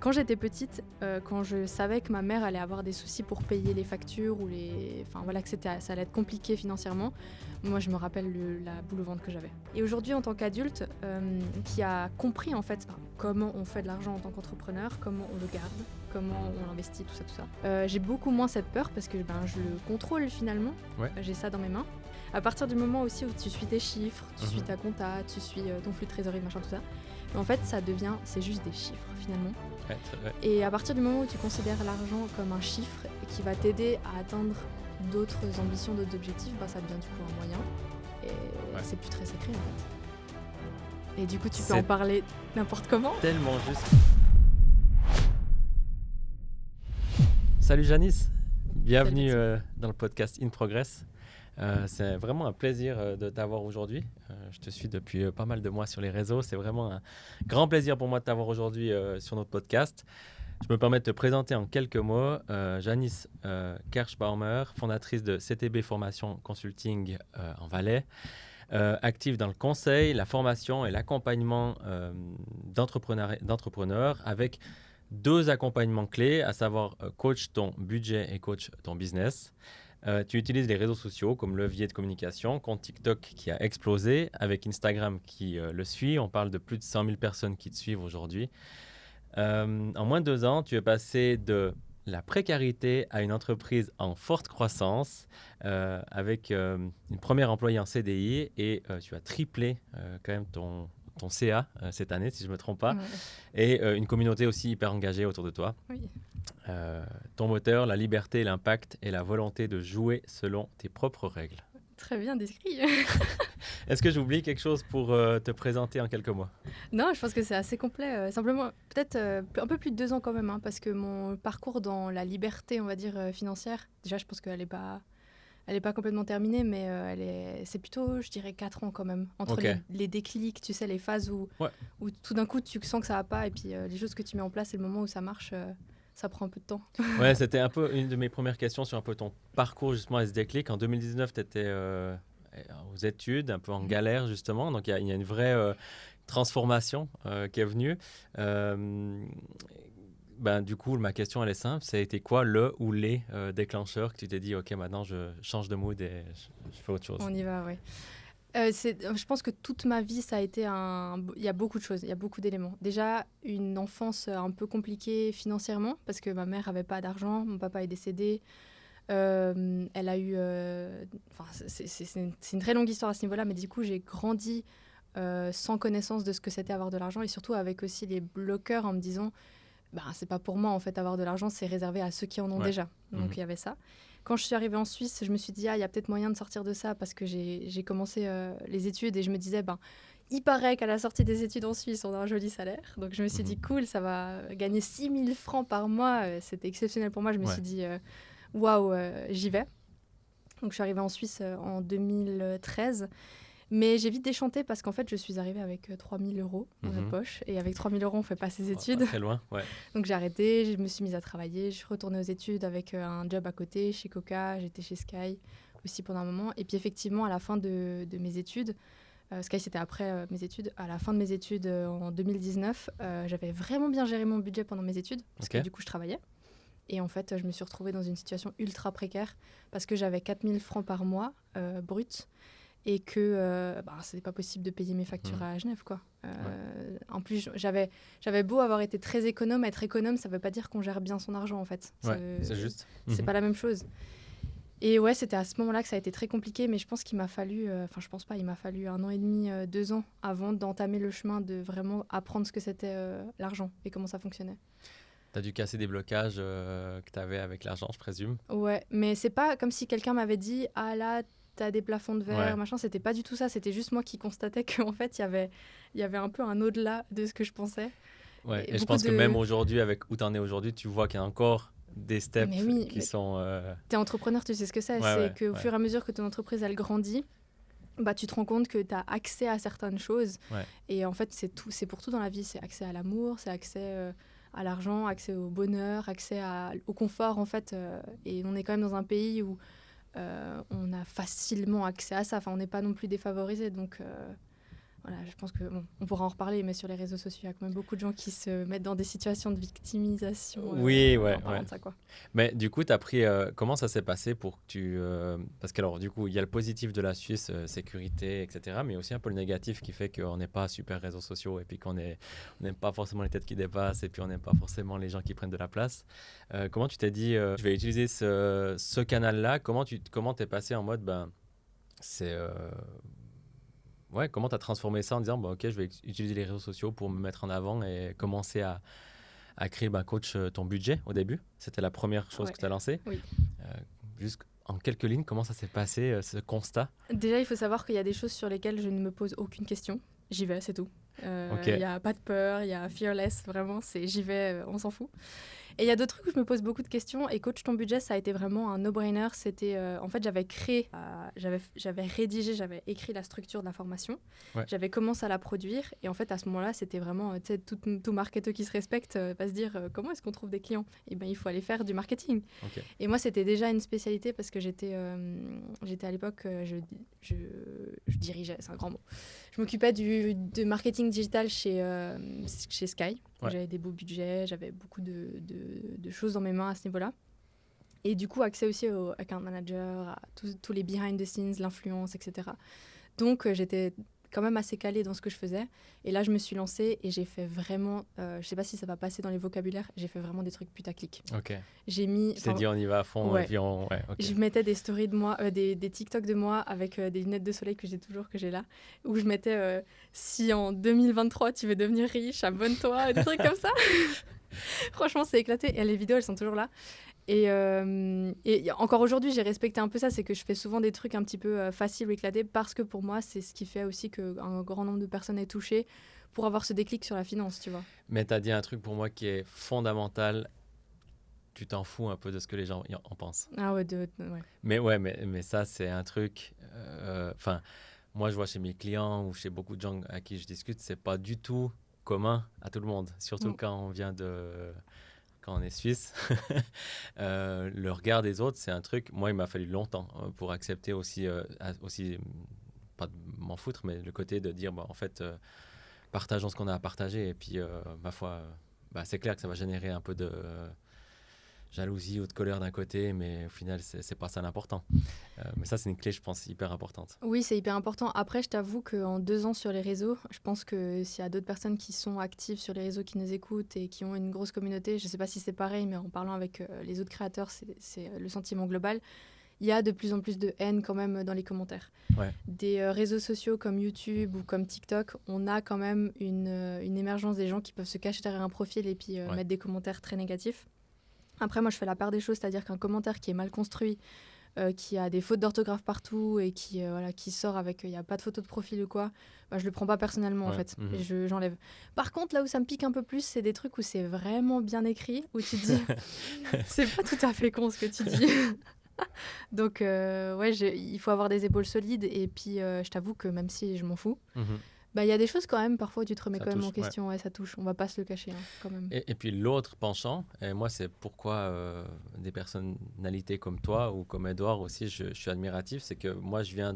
Quand j'étais petite, quand je savais que ma mère allait avoir des soucis pour payer les factures ou enfin voilà, que ça allait être compliqué financièrement, moi je me rappelle la boule au ventre que j'avais. Et aujourd'hui, en tant qu'adulte, qui a compris en fait comment on fait de l'argent en tant qu'entrepreneur, comment on le garde, comment on l'investit, tout ça, j'ai beaucoup moins cette peur parce que je le contrôle finalement. Ouais. J'ai ça dans mes mains. À partir du moment aussi où tu suis tes chiffres, tu suis ta compta, tu suis ton flux de trésorerie, machin, tout ça, en fait, c'est juste des chiffres finalement. Ouais. Et à partir du moment où tu considères l'argent comme un chiffre qui va t'aider à atteindre d'autres ambitions, d'autres objectifs, ça devient du coup un moyen. Et c'est plus très secret en fait. Et du coup, tu peux en parler n'importe comment. Tellement juste. Salut Janice, bienvenue dans le podcast In Progress. C'est vraiment un plaisir de t'avoir aujourd'hui. Je te suis depuis pas mal de mois sur les réseaux. C'est vraiment un grand plaisir pour moi de t'avoir aujourd'hui sur notre podcast. Je me permets de te présenter en quelques mots. Janice Kerschbaumer, fondatrice de CTB Formation Consulting en Valais, active dans le conseil, la formation et l'accompagnement d'entrepreneurs avec 2 accompagnements clés, à savoir coach ton budget et coach ton business. Tu utilises les réseaux sociaux comme levier de communication, compte TikTok qui a explosé, avec Instagram qui le suit. On parle de plus de 100 000 personnes qui te suivent aujourd'hui. En moins de 2 ans, tu es passé de la précarité à une entreprise en forte croissance avec une première employée en CDI et tu as triplé quand même ton CA cette année, si je ne me trompe pas, et une communauté aussi hyper engagée autour de toi. Oui. Ton moteur, la liberté, l'impact et la volonté de jouer selon tes propres règles. Très bien décrit. Est-ce que j'oublie quelque chose pour te présenter en quelques mots? Non, je pense que c'est assez complet. Simplement, peut-être un peu plus de 2 ans quand même, parce que mon parcours dans la liberté, on va dire, financière, déjà, je pense qu'elle n'est pas complètement terminée, mais c'est plutôt, je dirais, 4 ans quand même. Entre les déclics, tu sais, les phases où tout d'un coup, tu sens que ça va pas, et puis les choses que tu mets en place et le moment où ça marche, ça prend un peu de temps. Ouais, c'était un peu une de mes premières questions sur un peu ton parcours justement à ce déclic. En 2019, tu étais aux études, un peu en galère justement. Donc, il y a une vraie transformation qui est venue. Du coup, ma question, elle est simple. Ça a été quoi le ou les déclencheurs que tu t'es dit, OK, maintenant, je change de mood et je fais autre chose? On y va, oui. Je pense que toute ma vie, ça a été il y a beaucoup de choses, il y a beaucoup d'éléments. Déjà, une enfance un peu compliquée financièrement, parce que ma mère n'avait pas d'argent, mon papa est décédé. Elle a eu... c'est une très longue histoire à ce niveau-là, mais du coup, j'ai grandi sans connaissance de ce que c'était avoir de l'argent, et surtout avec aussi les bloqueurs en me disant, c'est pas pour moi, en fait, avoir de l'argent, c'est réservé à ceux qui en ont déjà. Donc, il y avait ça. Quand je suis arrivée en Suisse, je me suis dit, il y a peut-être moyen de sortir de ça parce que j'ai commencé les études et je me disais, il paraît qu'à la sortie des études en Suisse, on a un joli salaire. Donc, je me suis dit, cool, ça va gagner 6 000 francs par mois. C'était exceptionnel pour moi. Je me suis dit, waouh, j'y vais. Donc, je suis arrivée en Suisse en 2013. Mais j'ai vite déchanté parce qu'en fait, je suis arrivée avec 3 000 € dans la poche. Et avec 3 000 €, on ne fait pas ses études. Pas très loin, ouais. Donc j'ai arrêté, je me suis mise à travailler. Je suis retournée aux études avec un job à côté, chez Coca. J'étais chez Sky aussi pendant un moment. Et puis effectivement, à la fin de mes études, Sky c'était après mes études, à la fin de mes études en 2019, j'avais vraiment bien géré mon budget pendant mes études. Parce que du coup, je travaillais. Et en fait, je me suis retrouvée dans une situation ultra précaire parce que j'avais 4 000 francs par mois brut. Et que c'était pas possible de payer mes factures à Genève, quoi. En plus, j'avais beau avoir été très économe, être économe, ça veut pas dire qu'on gère bien son argent, en fait. C'est juste. C'est pas la même chose. Et ouais, c'était à ce moment-là que ça a été très compliqué, mais je pense qu'il m'a fallu, il m'a fallu 1 an et demi, 2 ans avant d'entamer le chemin de vraiment apprendre ce que c'était l'argent et comment ça fonctionnait. T'as dû casser des blocages que t'avais avec l'argent, je présume. Ouais, mais c'est pas comme si quelqu'un m'avait dit « Ah là, t'as des plafonds de verre, machin », c'était pas du tout ça, c'était juste moi qui constatais qu'en fait, il y avait un peu un au-delà de ce que je pensais. Ouais, et je pense que même aujourd'hui, avec où t'en es aujourd'hui, tu vois qu'il y a encore des steps qui sont... T'es entrepreneur, tu sais ce que c'est. Qu'au fur et à mesure que ton entreprise, elle grandit, tu te rends compte que t'as accès à certaines choses. Et en fait, c'est pour tout dans la vie. C'est accès à l'amour, c'est accès à l'argent, accès au bonheur, accès au confort, en fait. Et on est quand même dans un pays où on a facilement accès à ça. Enfin, on n'est pas non plus défavorisé. Donc, voilà, je pense que on pourra en reparler, mais sur les réseaux sociaux, il y a quand même beaucoup de gens qui se mettent dans des situations de victimisation Oui, en parlant de ça, quoi. Mais du coup, tu as pris. Comment ça s'est passé pour que tu. Parce que, alors, du coup, il y a le positif de la Suisse, sécurité, etc. Mais aussi un peu le négatif qui fait qu'on n'est pas super réseaux sociaux et puis on n'aime pas forcément les têtes qui dépassent et puis on n'aime pas forcément les gens qui prennent de la place. Comment tu t'es dit, je vais utiliser ce canal-là? Comment t'es passé en mode, c'est. Ouais, comment tu as transformé ça en disant, OK, je vais utiliser les réseaux sociaux pour me mettre en avant et commencer à créer, coach, ton budget au début? C'était la première chose que tu as lancée. Oui. Juste en quelques lignes, comment ça s'est passé, ce constat? Déjà, il faut savoir qu'il y a des choses sur lesquelles je ne me pose aucune question. J'y vais, c'est tout. Il n'y a pas de peur, il y a fearless, vraiment, j'y vais, on s'en fout. Et il y a d'autres trucs où je me pose beaucoup de questions. Et Coach ton budget, ça a été vraiment un no-brainer. C'était, en fait, j'avais créé, j'avais rédigé, j'avais écrit la structure de la formation. Ouais. J'avais commencé à la produire. Et en fait, à ce moment-là, c'était vraiment, tu sais, tout marketeur qui se respecte va se dire comment est-ce qu'on trouve des clients? Et ben, il faut aller faire du marketing. Okay. Et moi, c'était déjà une spécialité parce que j'étais à l'époque, je dirigeais, c'est un grand mot. Je m'occupais de marketing digital chez Sky. Ouais. J'avais des beaux budgets, j'avais beaucoup de choses dans mes mains à ce niveau-là. Et du coup, accès aussi au account manager, à tous les behind the scenes, l'influence, etc. Donc, j'étais quand même assez calée dans ce que je faisais. Et là, je me suis lancée et j'ai fait vraiment... je sais pas si ça va passer dans les vocabulaires, j'ai fait vraiment des trucs putaclic. Ok. J'ai mis... Tu t'es dit, on y va à fond. Ouais. Et puis okay. Je mettais des stories de moi, des TikTok de moi avec des lunettes de soleil que j'ai là, où je mettais si en 2023 tu veux devenir riche, abonne-toi, des trucs comme ça. Franchement, c'est éclaté. Et les vidéos, elles sont toujours là. Et encore aujourd'hui, j'ai respecté un peu ça, c'est que je fais souvent des trucs un petit peu faciles ou éclatés parce que pour moi, c'est ce qui fait aussi qu'un grand nombre de personnes est touché pour avoir ce déclic sur la finance, tu vois. Mais tu as dit un truc pour moi qui est fondamental. Tu t'en fous un peu de ce que les gens en pensent. Ah ouais, ouais. Mais ça, c'est un truc... Enfin, moi, je vois chez mes clients ou chez beaucoup de gens à qui je discute, c'est pas du tout commun à tout le monde. Surtout quand on vient quand on est suisse. Le regard des autres, c'est un truc... Moi, il m'a fallu longtemps pour accepter aussi pas de m'en foutre, mais le côté de dire, en fait, partageons ce qu'on a à partager. Et puis, ma foi, c'est clair que ça va générer un peu de... jalousie ou de colère d'un côté, mais au final, c'est pas ça l'important. Mais ça, c'est une clé, je pense, hyper importante. Oui, c'est hyper important. Après, je t'avoue qu'en 2 ans sur les réseaux, je pense que s'il y a d'autres personnes qui sont actives sur les réseaux, qui nous écoutent et qui ont une grosse communauté, je sais pas si c'est pareil, mais en parlant avec les autres créateurs, c'est le sentiment global. Il y a de plus en plus de haine quand même dans les commentaires. Ouais. Des réseaux sociaux comme YouTube ou comme TikTok, on a quand même une émergence des gens qui peuvent se cacher derrière un profil et puis mettre des commentaires très négatifs. Après, moi, je fais la part des choses, c'est-à-dire qu'un commentaire qui est mal construit, qui a des fautes d'orthographe partout et qui sort avec il n'y a pas de photo de profil ou quoi, je le prends pas personnellement en fait. Et j'enlève. Par contre, là où ça me pique un peu plus, c'est des trucs où c'est vraiment bien écrit, où tu te dis c'est pas tout à fait con ce que tu dis. Donc, il faut avoir des épaules solides et puis je t'avoue que même si je m'en fous, il y a des choses quand même, parfois, où tu te remets quand même en question. Ouais, ça touche. On va pas se le cacher, quand même. Et puis l'autre penchant, et moi, c'est pourquoi des personnalités comme toi ou comme Edouard aussi, je suis admiratif, c'est que moi, je viens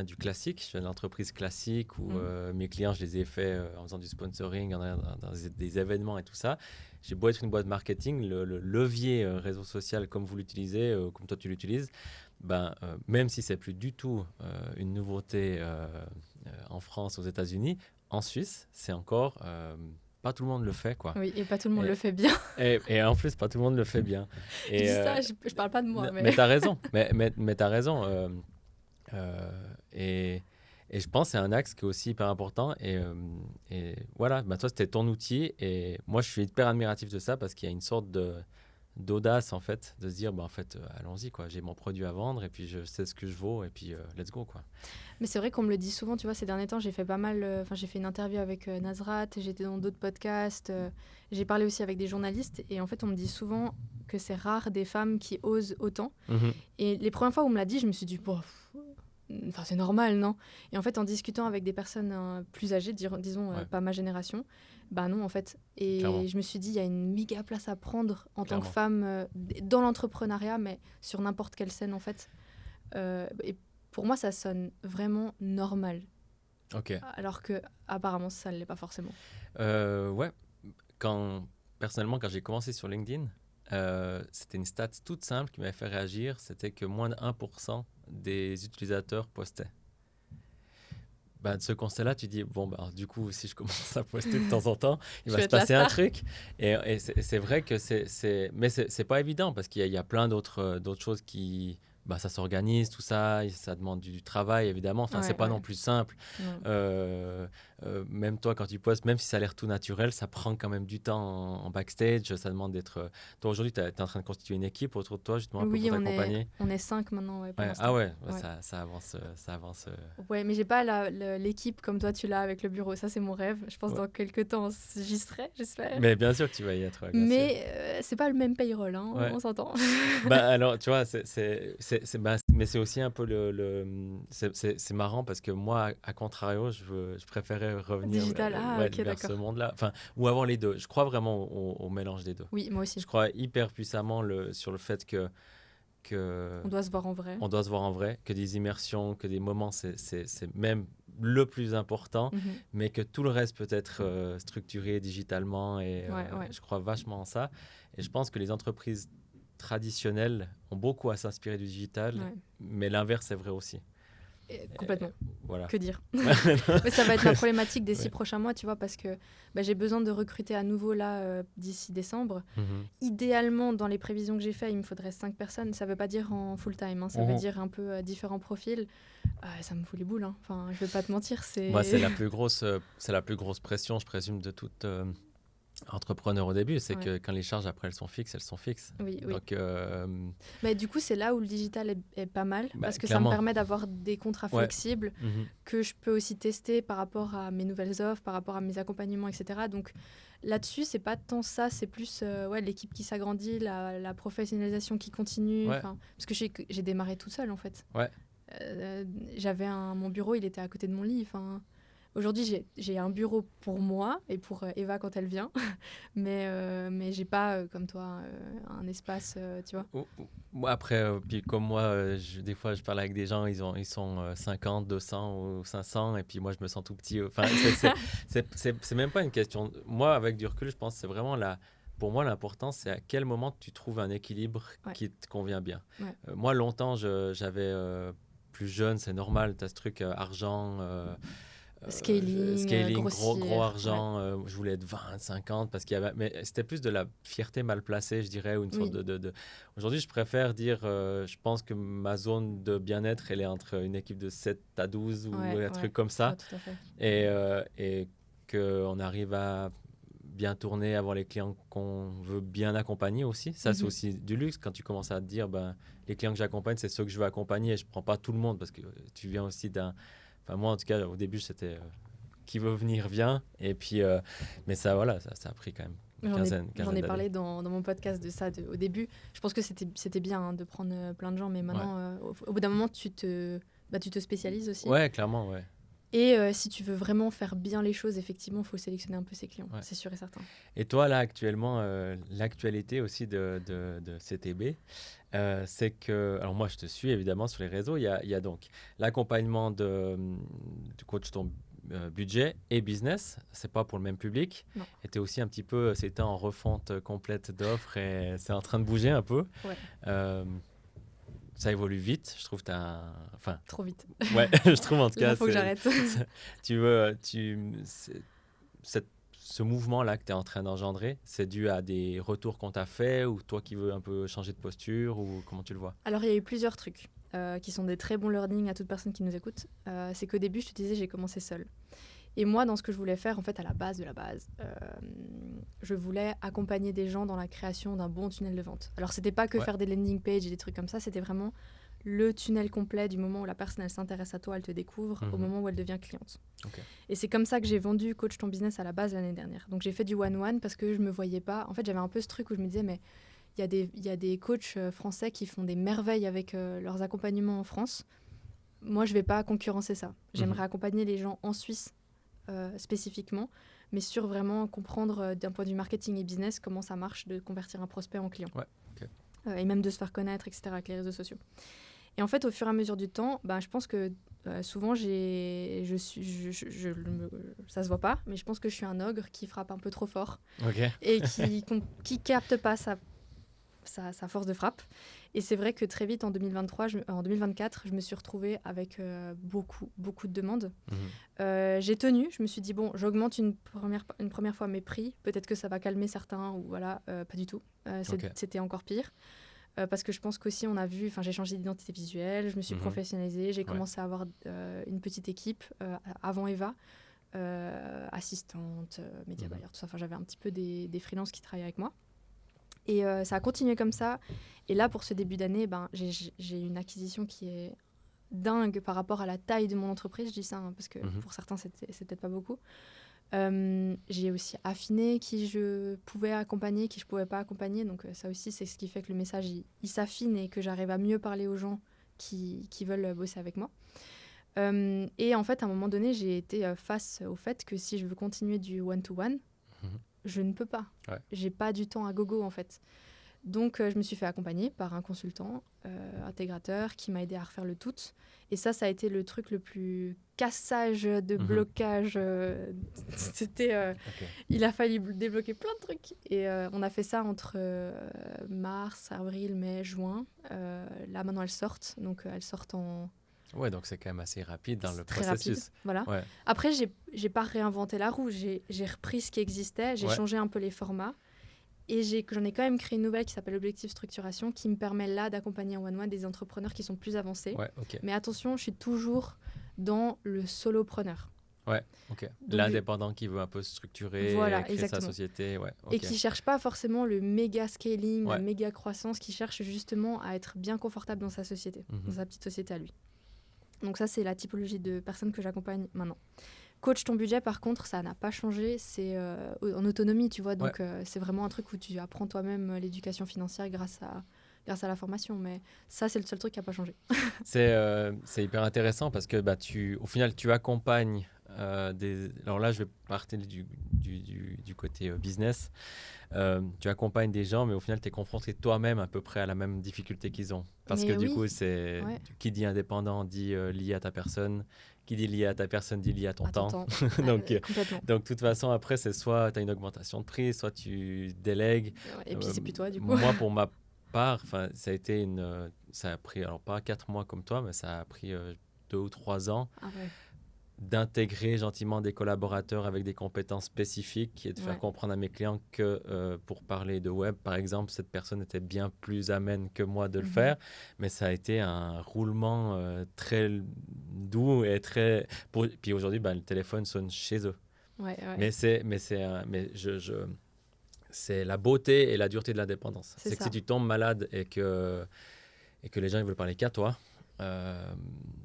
du classique, je viens de l'entreprise classique où mes clients, je les ai faits en faisant du sponsoring, dans des événements et tout ça. J'ai beau être une boîte marketing, le levier réseau social comme vous l'utilisez, comme toi tu l'utilises, même si c'est plus du tout une nouveauté en France, aux États-Unis, en Suisse, c'est encore... pas tout le monde le fait, quoi. Oui, et pas tout le monde le fait bien. et en plus, pas tout le monde le fait bien. Et, je dis ça, je parle pas de moi. Mais t'as raison. mais t'as raison. Et je pense que c'est un axe qui est aussi hyper important. Et voilà, toi, c'était ton outil. Et moi, je suis hyper admiratif de ça parce qu'il y a une sorte d'audace, en fait, de se dire, en fait, allons-y, quoi. J'ai mon produit à vendre et puis je sais ce que je vaux et puis let's go, quoi. Mais c'est vrai qu'on me le dit souvent, tu vois, ces derniers temps, j'ai fait pas mal... j'ai fait une interview avec Nazrat, j'étais dans d'autres podcasts, j'ai parlé aussi avec des journalistes et en fait, on me dit souvent que c'est rare des femmes qui osent autant. Et les premières fois où on me l'a dit, je me suis dit, c'est normal, non? Et en fait, en discutant avec des personnes plus âgées, disons pas ma génération, non, en fait. Et clairement. Je me suis dit, il y a une méga place à prendre en tant que femme dans l'entrepreneuriat, mais sur n'importe quelle scène, en fait. Et pour moi, ça sonne vraiment normal. Ok. Alors que apparemment ça ne l'est pas forcément. Ouais. Personnellement, quand j'ai commencé sur LinkedIn, c'était une stat toute simple qui m'avait fait réagir. C'était que moins de 1% des utilisateurs postaient. De ce constat-là, tu dis, bon, du coup, si je commence à poster de temps en temps, il va se passer un truc. Et c'est vrai que mais c'est pas évident parce qu'il y a plein d'autres choses qui... ça s'organise, tout ça, ça demande du travail, évidemment. Enfin, c'est pas non plus simple. Même toi, quand tu postes, même si ça a l'air tout naturel, ça prend quand même du temps en backstage. Ça demande d'être... Toi, aujourd'hui, tu es en train de constituer une équipe autour de toi, justement, pour t'accompagner. On est 5 maintenant. Ça avance. Ouais, mais j'ai pas l'équipe comme toi, tu l'as avec le bureau. Ça, c'est mon rêve. Je pense dans quelques temps, j'y serai, j'espère. Mais bien sûr que tu vas y être. Mais c'est pas le même payroll, hein, on s'entend. Alors, tu vois, mais c'est aussi un peu c'est marrant parce que moi, à contrario, je préférais revenir vers ce monde-là. Enfin, ou avoir les deux. Je crois vraiment au mélange des deux. Oui, moi aussi. Je crois hyper puissamment sur le fait que on doit se voir en vrai. On doit se voir en vrai, que des immersions, que des moments, c'est même le plus important, mais que tout le reste peut être structuré digitalement. Et je crois vachement en ça. Et je pense que les entreprises traditionnelles ont beaucoup à s'inspirer du digital, mais l'inverse est vrai aussi. Complètement. Voilà. Que dire. Mais ça va être la problématique des 6 prochains mois, tu vois, parce que j'ai besoin de recruter à nouveau là d'ici décembre. Idéalement, dans les prévisions que j'ai faites, il me faudrait 5 personnes. Ça ne veut pas dire en full-time, hein, ça veut dire un peu différents profils. Ça me fout les boules. Hein. Enfin, je ne vais pas te mentir. Moi, c'est la plus grosse pression, je présume, de toute... entrepreneur au début, c'est que quand les charges après elles sont fixes. Oui. Donc, mais du coup, c'est là où le digital est pas mal parce que clairement. Ça me permet d'avoir des contrats flexibles que je peux aussi tester par rapport à mes nouvelles offres, par rapport à mes accompagnements, etc. Donc là-dessus, c'est pas tant ça, c'est plus l'équipe qui s'agrandit, la professionnalisation qui continue. Parce que j'ai démarré toute seule en fait. J'avais mon bureau, il était à côté de mon lit. Aujourd'hui, j'ai un bureau pour moi et pour Eva quand elle vient, mais j'ai pas, comme toi, un espace, tu vois. Après, puis comme moi, des fois, je parle avec des gens, ils sont 50, 200 ou 500, et puis moi, je me sens tout petit. Enfin, c'est même pas une question. Moi, avec du recul, je pense que c'est vraiment pour moi, l'important, c'est à quel moment tu trouves un équilibre qui te convient bien. Moi, longtemps, j'avais plus jeune, c'est normal, tu as ce truc argent... scaling gros argent, je voulais être 20, 50 parce qu'il y avait, mais c'était plus de la fierté mal placée, je dirais, ou une sorte de... Aujourd'hui, je préfère dire, je pense que ma zone de bien-être, elle est entre une équipe de 7 à 12 ou un truc comme ça, tout à fait. Et qu'on arrive à bien tourner, avoir les clients qu'on veut bien accompagner aussi. Ça, c'est aussi du luxe quand tu commences à te dire, les clients que j'accompagne, c'est ceux que je veux accompagner, et je prends pas tout le monde parce que tu viens aussi d'un... Enfin, moi, en tout cas, au début, c'était qui veut venir, vient. Et puis, mais ça a pris quand même une quinzaine J'en ai parlé dans mon podcast de ça au début. Je pense que c'était bien de prendre plein de gens, mais maintenant, au bout d'un moment, tu te spécialises aussi. Ouais, clairement, ouais. Et si tu veux vraiment faire bien les choses, effectivement, il faut sélectionner un peu ses clients, c'est sûr et certain. Et toi, là, actuellement, l'actualité aussi de CTB, c'est que... Alors moi, je te suis évidemment sur les réseaux. Il y a donc l'accompagnement du coach ton budget et business. C'est pas pour le même public. Non. Et tu es aussi un petit peu... C'était en refonte complète d'offres et c'est en train de bouger un peu. Ça évolue vite, je trouve. Trop vite. Ouais, je trouve en tout cas. Il faut que j'arrête. Ce mouvement-là que tu es en train d'engendrer, c'est dû à des retours qu'on t'a fait ou toi qui veux un peu changer de posture ou comment tu le vois? Alors, il y a eu plusieurs trucs qui sont des très bons learnings à toute personne qui nous écoute. C'est qu'au début, je te disais, j'ai commencé seule. Et moi, dans ce que je voulais faire, en fait, à la base de la base, je voulais accompagner des gens dans la création d'un bon tunnel de vente. Alors, c'était pas que faire des landing pages et des trucs comme ça, c'était vraiment le tunnel complet du moment où la personne, elle s'intéresse à toi, elle te découvre, au moment où elle devient cliente. Et c'est comme ça que j'ai vendu Coach ton business à la base l'année dernière. Donc, j'ai fait du one-one parce que je me voyais pas... En fait, j'avais un peu ce truc où je me disais, mais il y a des coachs français qui font des merveilles avec leurs accompagnements en France. Moi, je vais pas concurrencer ça. J'aimerais accompagner les gens en Suisse spécifiquement, mais sur vraiment comprendre d'un point de vue marketing et business comment ça marche de convertir un prospect en client. Et même de se faire connaître, etc., avec les réseaux sociaux. Et en fait, au fur et à mesure du temps, je pense que Souvent, ça se voit pas, mais je pense que je suis un ogre qui frappe un peu trop fort Ok. et qui capte pas sa force de frappe. Et c'est vrai que très vite, en 2024, je me suis retrouvée avec beaucoup, beaucoup de demandes. J'ai tenu, je me suis dit, bon, j'augmente une première fois mes prix, peut-être que ça va calmer certains, ou voilà, pas du tout. C'était encore pire. Parce que je pense qu'aussi, j'ai changé d'identité visuelle, je me suis professionnalisée, j'ai commencé à avoir une petite équipe avant Eva, assistante, média buyer, tout ça. Enfin, j'avais un petit peu des freelances qui travaillaient avec moi. Et ça a continué comme ça. Et là, pour ce début d'année, j'ai une acquisition qui est dingue par rapport à la taille de mon entreprise. Je dis ça parce que pour certains, c'est peut-être pas beaucoup. J'ai aussi affiné qui je pouvais accompagner, qui je pouvais pas accompagner. Donc ça aussi, c'est ce qui fait que le message, il s'affine et que j'arrive à mieux parler aux gens qui veulent bosser avec moi. Et en fait, à un moment donné, j'ai été face au fait que si je veux continuer du one-to-one, je ne peux pas. J'ai pas du temps à gogo, en fait. Donc, je me suis fait accompagner par un consultant intégrateur qui m'a aidé à refaire le tout. Et ça a été le truc le plus cassage de blocage. C'était, il a fallu débloquer plein de trucs. Et on a fait ça entre mars, avril, mai, juin. Là, maintenant, elles sortent. Donc, elles sortent en... Ouais, donc c'est quand même assez rapide dans le très processus. Rapide, voilà. Ouais. Après, j'ai pas réinventé la roue. J'ai repris ce qui existait. J'ai changé un peu les formats. Et j'en ai quand même créé une nouvelle qui s'appelle Objectif Structuration, qui me permet là d'accompagner en one-one des entrepreneurs qui sont plus avancés. Mais attention, je suis toujours dans le solopreneur. Ouais, ok. L'indépendant qui veut un peu structurer, créer sa société. Et qui ne cherche pas forcément le méga scaling, la méga croissance, qui cherche justement à être bien confortable dans sa société, dans sa petite société à lui. Donc ça, c'est la typologie de personnes que j'accompagne maintenant. Coach ton budget, par contre, ça n'a pas changé. C'est en autonomie, tu vois. Donc, c'est vraiment un truc où tu apprends toi-même l'éducation financière grâce à la formation. Mais ça, c'est le seul truc qui n'a pas changé. C'est hyper intéressant parce que au final, tu accompagnes Alors là, je vais partir du côté business. Tu accompagnes des gens, mais au final, tu es confronté toi-même à peu près à la même difficulté qu'ils ont. Parce que du coup, qui dit indépendant dit lié à ta personne. Qui dit lié à ta personne dit lié à ton temps. donc, de toute façon, après, c'est soit tu as une augmentation de prix, soit tu délègues. Et puis, c'est plus toi, du coup. Moi, pour ma part, ça a pris, alors pas 4 mois comme toi, mais ça a pris 2 ou 3 ans. D'intégrer gentiment des collaborateurs avec des compétences spécifiques et de faire comprendre à mes clients que pour parler de web, par exemple, cette personne était bien plus amène que moi de le faire. Mais ça a été un roulement très doux et très... Puis aujourd'hui, le téléphone sonne chez eux. Mais c'est la beauté et la dureté de l'indépendance. C'est que si tu tombes malade et que les gens ils veulent parler qu'à toi,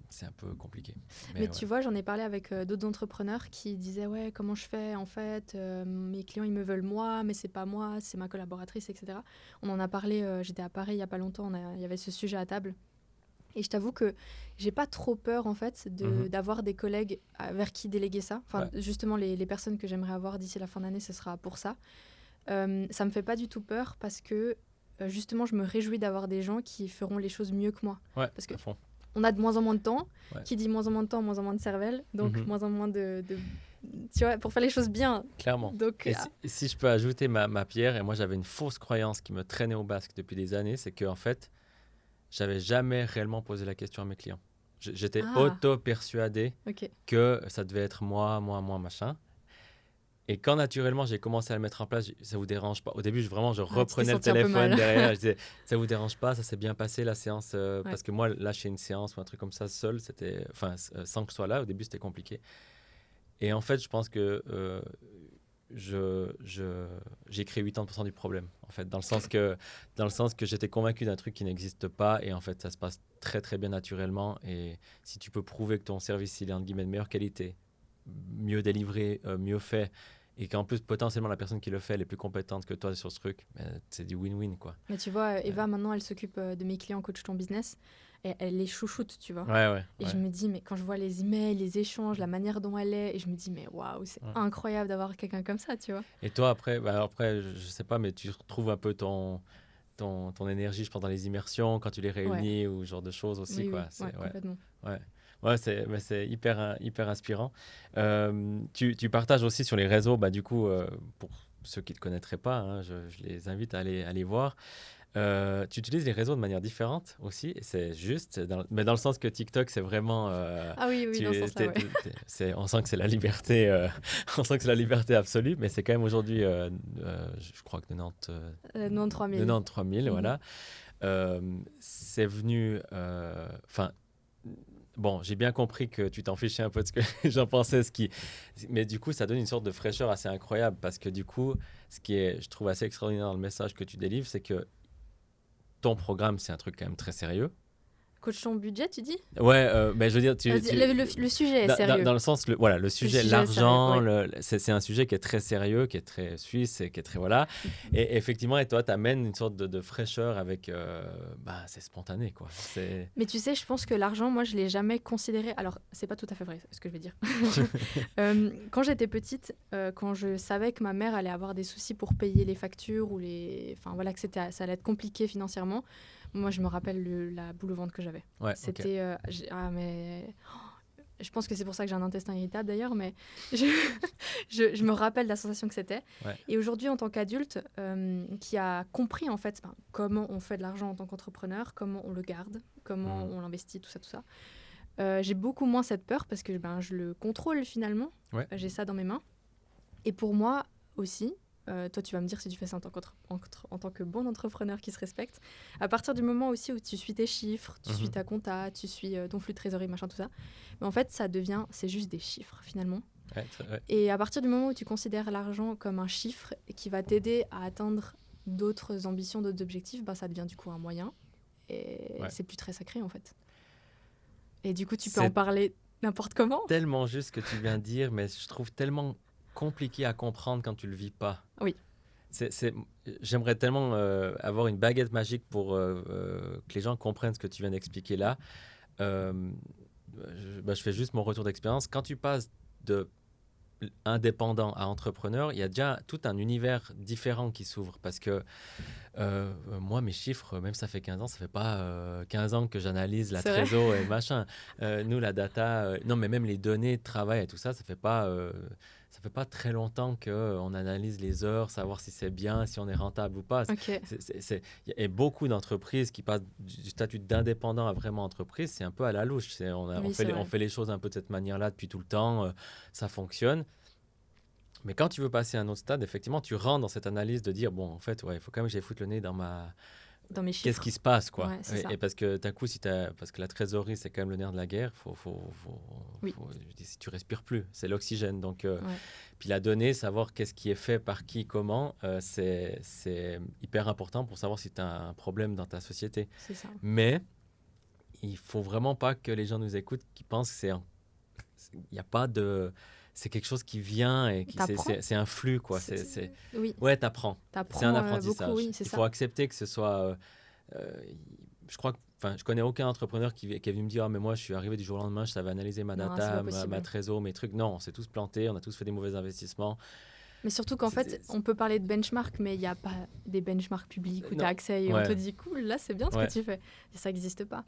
c'est un peu compliqué. Mais tu vois, j'en ai parlé avec d'autres entrepreneurs qui disaient comment je fais en fait, mes clients ils me veulent moi, mais c'est pas moi, c'est ma collaboratrice, etc. On en a parlé, j'étais à Paris il y a pas longtemps, il y avait ce sujet à table. Et je t'avoue que j'ai pas trop peur en fait d'avoir des collègues vers qui déléguer ça. Enfin, justement, les personnes que j'aimerais avoir d'ici la fin d'année, ce sera pour ça. Ça me fait pas du tout peur parce que justement, je me réjouis d'avoir des gens qui feront les choses mieux que moi. Parce que on a de moins en moins de temps. Qui dit moins en moins de temps, moins en moins de cervelle. Donc, moins en moins de... Tu vois, pour faire les choses bien. Clairement. Donc, et si je peux ajouter ma pierre, et moi, j'avais une fausse croyance qui me traînait au basque depuis des années, c'est qu'en fait, j'avais jamais réellement posé la question à mes clients. J'étais auto-persuadé que ça devait être moi, machin. Et quand naturellement j'ai commencé à le mettre en place, ça vous dérange pas? Au début, je reprenais le téléphone derrière, je disais ça vous dérange pas, ça s'est bien passé la séance, parce que moi lâcher une séance ou un truc comme ça seul, c'était, sans que je sois là, au début c'était compliqué. Et en fait, je pense que j'ai créé 80% du problème, en fait, dans le sens que j'étais convaincu d'un truc qui n'existe pas, et en fait ça se passe très très bien naturellement. Et si tu peux prouver que ton service il est entre guillemets de meilleure qualité, mieux délivré, mieux fait, et qu'en plus potentiellement la personne qui le fait elle est plus compétente que toi sur ce truc, c'est du win-win quoi. Mais tu vois, Eva maintenant elle s'occupe de mes clients coach ton business et elle les chouchoute, tu vois. Et je me dis, mais quand je vois les emails, les échanges, la manière dont elle est, et je me dis mais waouh, c'est incroyable d'avoir quelqu'un comme ça, tu vois. Et toi après je sais pas, mais tu retrouves un peu ton énergie, je pense, dans les immersions quand tu les réunis ou ce genre de choses aussi, quoi. Complètement. Ouais, c'est hyper inspirant. Tu partages aussi sur les réseaux, bah, du coup, pour ceux qui ne te connaîtraient pas, hein, je les invite à aller voir. Tu utilises les réseaux de manière différente aussi, et c'est juste, mais dans le sens que TikTok, c'est vraiment, Ah oui, oui, dans ce sens-là, ouais. on sent que c'est la liberté, on sent que c'est la liberté absolue, mais c'est quand même aujourd'hui, je crois que 93 000. 93 000, voilà. C'est venu, enfin, bon, j'ai bien compris que tu t'en fichais un peu de ce que les gens pensaient, mais du coup, ça donne une sorte de fraîcheur assez incroyable parce que du coup, ce qui est, je trouve assez extraordinaire dans le message que tu délivres, c'est que ton programme, c'est un truc quand même très sérieux. Coach ton budget, tu dis? Ouais, mais je veux dire, le sujet est sérieux. dans le sens, voilà, le sujet, sujet est l'argent, sérieux, c'est un sujet qui est très sérieux, qui est très suisse, et qui est très, voilà. Et effectivement, et toi, tu amènes une sorte de fraîcheur avec, c'est spontané, quoi. Mais tu sais, je pense que l'argent, moi, je l'ai jamais considéré. Alors, c'est pas tout à fait vrai, ce que je vais dire. Quand j'étais petite, quand je savais que ma mère allait avoir des soucis pour payer les factures ou enfin voilà, que ça allait être compliqué financièrement, moi, je me rappelle la boule au ventre que j'avais. Ouais, c'était, mais je pense que c'est pour ça que j'ai un intestin irritable d'ailleurs, mais je me rappelle la sensation que c'était. Ouais. Et aujourd'hui, en tant qu'adulte, qui a compris en fait comment on fait de l'argent en tant qu'entrepreneur, comment on le garde, comment on l'investit, tout ça, j'ai beaucoup moins cette peur parce que je le contrôle finalement. Ouais. J'ai ça dans mes mains. Et pour moi aussi, toi tu vas me dire si tu fais ça en tant que bon entrepreneur qui se respecte, à partir du moment aussi où tu suis tes chiffres, tu suis ta compta, tu suis ton flux de trésorerie, machin, tout ça, mais en fait c'est juste des chiffres finalement. Ouais. Et à partir du moment où tu considères l'argent comme un chiffre qui va t'aider à atteindre d'autres ambitions, d'autres objectifs, ça devient du coup un moyen et c'est plus très sacré en fait. Et du coup tu peux en parler n'importe comment. Tellement juste ce que tu viens de dire, mais je trouve tellement compliqué à comprendre quand tu le vis pas. Oui. J'aimerais tellement avoir une baguette magique pour que les gens comprennent ce que tu viens d'expliquer là. Je fais juste mon retour d'expérience. Quand tu passes de indépendant à entrepreneur, il y a déjà tout un univers différent qui s'ouvre parce que moi, mes chiffres, même ça fait 15 ans, ça fait pas 15 ans que j'analyse la trésor et machin. Nous, la data, non, mais même les données de travail et tout ça, ça fait pas très longtemps qu'on analyse les heures, savoir si c'est bien, si on est rentable ou pas. Okay. Il y a beaucoup d'entreprises qui passent du statut d'indépendant à vraiment entreprise, c'est un peu à la louche. On fait les choses un peu de cette manière-là depuis tout le temps, ça fonctionne. Mais quand tu veux passer à un autre stade, effectivement, tu rentres dans cette analyse de dire, bon, en fait, il faut quand même que j'aille foutre le nez dans mes chiffres. Qu'est-ce qui se passe, quoi. Ouais, et parce que d'un coup, parce que la trésorerie, c'est quand même le nerf de la guerre, si tu respires plus, c'est l'oxygène. Donc, puis la donnée, savoir qu'est-ce qui est fait par qui, comment, c'est hyper important pour savoir si tu as un problème dans ta société. C'est ça. Mais il faut vraiment pas que les gens nous écoutent qui pensent que il n'y a pas de... C'est quelque chose qui vient et c'est un flux, quoi. Oui. Ouais, t'apprends. C'est un apprentissage. Beaucoup, il faut accepter que ce soit... je crois que... je connais aucun entrepreneur qui est venu me dire « Ah, mais moi, je suis arrivé du jour au lendemain, je savais analyser ma data, ma trésor, mes trucs. » Non, on s'est tous plantés, on a tous fait des mauvais investissements. Mais surtout qu'en fait, on peut parler de benchmark, mais il n'y a pas des benchmarks publics où tu as accès et on te dit « Cool, là, c'est bien ce que tu fais. » Et ça n'existe pas.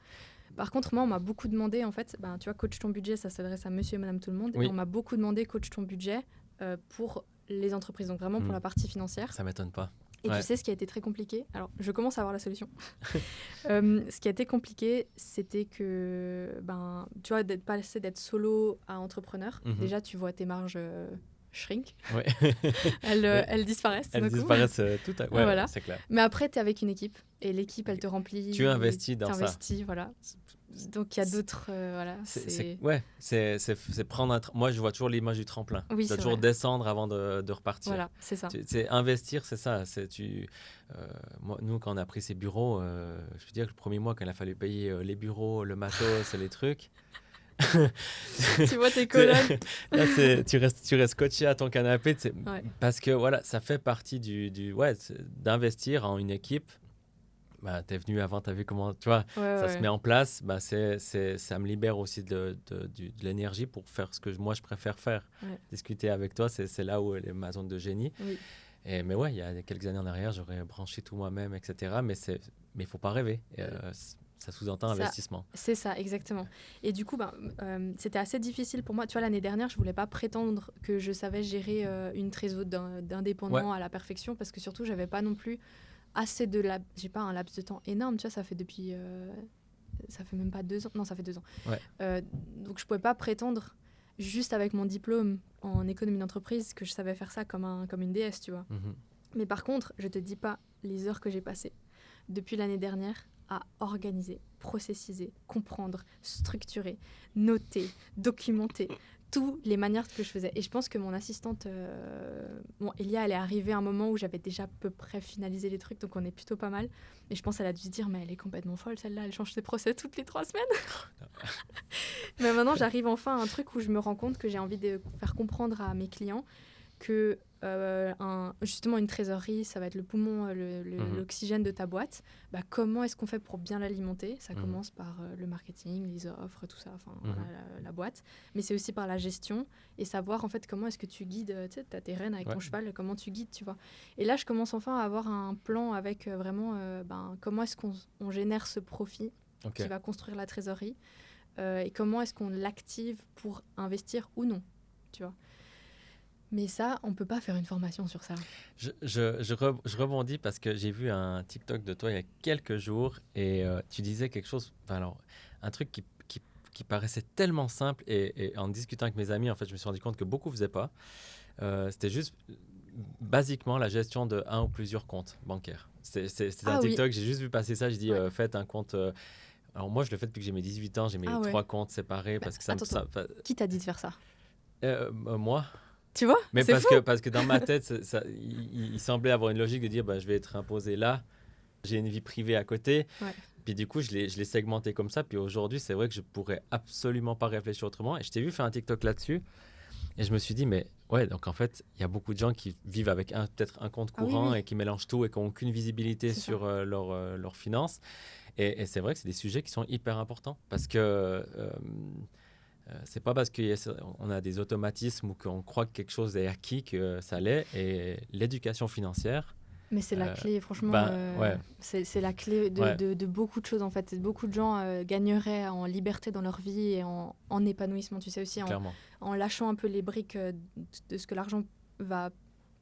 Par contre, moi, on m'a beaucoup demandé, en fait, tu vois, coach ton budget, ça s'adresse à monsieur et madame tout le monde. Oui. Et on m'a beaucoup demandé coach ton budget pour les entreprises, donc vraiment pour la partie financière. Ça m'étonne pas. Et tu sais ce qui a été très compliqué? Alors, je commence à avoir la solution. Ce qui a été compliqué, c'était que, tu vois, passer d'être solo à entrepreneur, déjà, tu vois tes marges... shrink. Ouais. Elles disparaissent. Elles disparaissent tout à... voilà. C'est clair. Mais après, tu es avec une équipe et l'équipe, elle te remplit. Tu investis dans ça. Voilà. Donc, il y a d'autres... voilà, c'est prendre Moi, je vois toujours l'image du tremplin. Oui, tu dois toujours descendre avant de repartir. Voilà, c'est ça. Investir, c'est ça. Nous, quand on a pris ces bureaux, je veux dire que le premier mois, quand il a fallu payer les bureaux, le matos, les trucs... tu vois tes colonnes. Là, tu restes scotché à ton canapé parce que voilà, ça fait partie d'investir en une équipe. T'es venu avant, t'as vu comment se met en place. Ça me libère aussi de l'énergie pour faire ce que moi je préfère faire. Discuter avec toi, c'est là où est ma zone de génie. Oui. Mais il y a quelques années en arrière, j'aurais branché tout moi-même, etc. Mais il faut pas rêver. ça sous-entend Ça, investissement. c'est ça, exactement. Et du coup, c'était assez difficile pour moi. Tu vois, l'année dernière, je voulais pas prétendre que je savais gérer une trésor d'indépendant à la perfection, parce que surtout, j'avais pas non plus assez j'ai pas un laps de temps énorme. Tu vois, ça fait depuis, ça fait même pas 2 ans. Non, ça fait 2 ans. Donc, je pouvais pas prétendre juste avec mon diplôme en économie d'entreprise que je savais faire ça comme une déesse, tu vois. Mais par contre, je te dis pas les heures que j'ai passées depuis l'année dernière à organiser, processiser, comprendre, structurer, noter, documenter, toutes les manières que je faisais. Et je pense que mon assistante, Elia, elle est arrivée à un moment où j'avais déjà à peu près finalisé les trucs, donc on est plutôt pas mal. Et je pense qu'elle a dû se dire, mais elle est complètement folle, celle-là, elle change ses procès toutes les 3 semaines. Mais maintenant, j'arrive enfin à un truc où je me rends compte que j'ai envie de faire comprendre à mes clients que justement une trésorerie, ça va être le poumon, l'oxygène de ta boîte. Comment est-ce qu'on fait pour bien l'alimenter? Ça commence par le marketing, les offres, tout ça, voilà, la boîte. Mais c'est aussi par la gestion et savoir en fait comment est-ce que tu guides. Tu sais, tu as tes rênes avec ton cheval, comment tu guides, tu vois. Et là, je commence enfin à avoir un plan avec vraiment comment est-ce qu'on génère ce profit qui va construire la trésorerie et comment est-ce qu'on l'active pour investir ou non, tu vois. Mais ça, on ne peut pas faire une formation sur ça. Je rebondis parce que j'ai vu un TikTok de toi il y a quelques jours et tu disais quelque chose, un truc qui paraissait tellement simple et en discutant avec mes amis, en fait, je me suis rendu compte que beaucoup ne faisaient pas. C'était juste basiquement la gestion de un ou plusieurs comptes bancaires. C'était un TikTok, j'ai juste vu passer ça, j'ai dit faites un compte... alors moi, je le fais depuis que j'ai mes 18 ans, j'ai mes 3 comptes séparés parce que ça Qui t'a dit de faire ça? Moi. Tu vois? Mais parce que dans ma tête, il semblait avoir une logique de dire je vais être imposé là, j'ai une vie privée à côté. Puis du coup, je l'ai segmenté comme ça. Puis aujourd'hui, c'est vrai que je pourrais absolument pas réfléchir autrement. Et je t'ai vu faire un TikTok là-dessus. Et je me suis dit, mais ouais, donc en fait, il y a beaucoup de gens qui vivent avec peut-être un compte courant et qui mélangent tout et qui n'ont aucune visibilité sur leurs finances. Et c'est vrai que c'est des sujets qui sont hyper importants parce que... c'est pas parce qu'on a des automatismes ou qu'on croit que quelque chose est acquis que ça l'est. Et l'éducation financière... Mais c'est la clé, franchement. C'est la clé de beaucoup de choses, en fait. Beaucoup de gens gagneraient en liberté dans leur vie et en épanouissement, tu sais, aussi, en lâchant un peu les briques de ce que l'argent va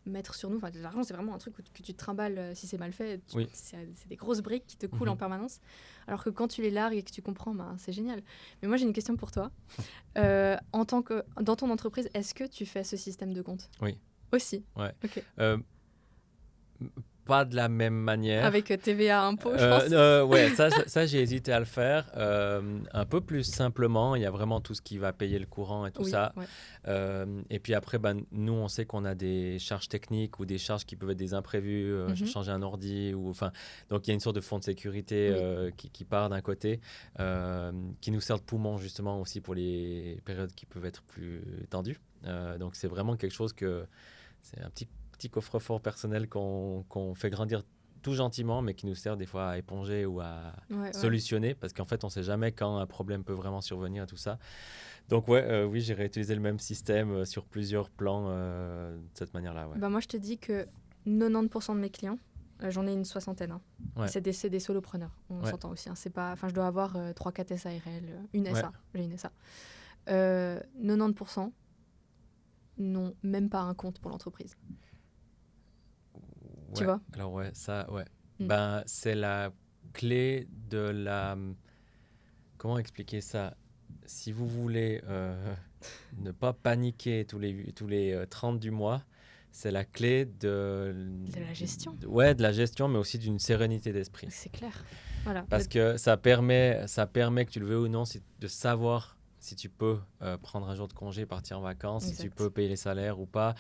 mettre sur nous. Enfin, l'argent, c'est vraiment un truc que tu te trimbales si c'est mal fait. C'est des grosses briques qui te coulent en permanence. Alors que quand tu les largues et que tu comprends, c'est génial. Mais moi, j'ai une question pour toi. Dans ton entreprise, est-ce que tu fais ce système de compte? Oui. Aussi? Ouais. Ok. Pas de la même manière. Avec TVA, impôts, je pense. Ouais, ça j'ai hésité à le faire. Un peu plus simplement, il y a vraiment tout ce qui va payer le courant et tout ça. Ouais. Et puis après, nous, on sait qu'on a des charges techniques ou des charges qui peuvent être des imprévus, changer un ordi. Donc, il y a une sorte de fonds de sécurité qui part d'un côté, qui nous sert de poumon justement aussi pour les périodes qui peuvent être plus tendues. Donc, c'est vraiment quelque chose c'est un petit coffre-fort personnel qu'on fait grandir tout gentiment, mais qui nous sert des fois à éponger ou à solutionner, parce qu'en fait, on ne sait jamais quand un problème peut vraiment survenir et tout ça. Donc oui, j'ai réutilisé le même système sur plusieurs plans de cette manière-là. Ouais. Moi, je te dis que 90% de mes clients, j'en ai une 60aine. Hein. Ouais. C'est des solopreneurs, on s'entend aussi. Hein. Je dois avoir 3-4 SARL, une SA, j'ai une SA. 90% n'ont même pas un compte pour l'entreprise. Tu vois? Alors ça, c'est la clé de la... Comment expliquer ça? Si vous voulez ne pas paniquer tous les 30 du mois, c'est la clé de la gestion. De la gestion, mais aussi d'une sérénité d'esprit. C'est clair. Voilà. Parce que ça permet, que tu le veux ou non, de savoir si tu peux prendre un jour de congé, partir en vacances, si tu peux payer les salaires ou pas.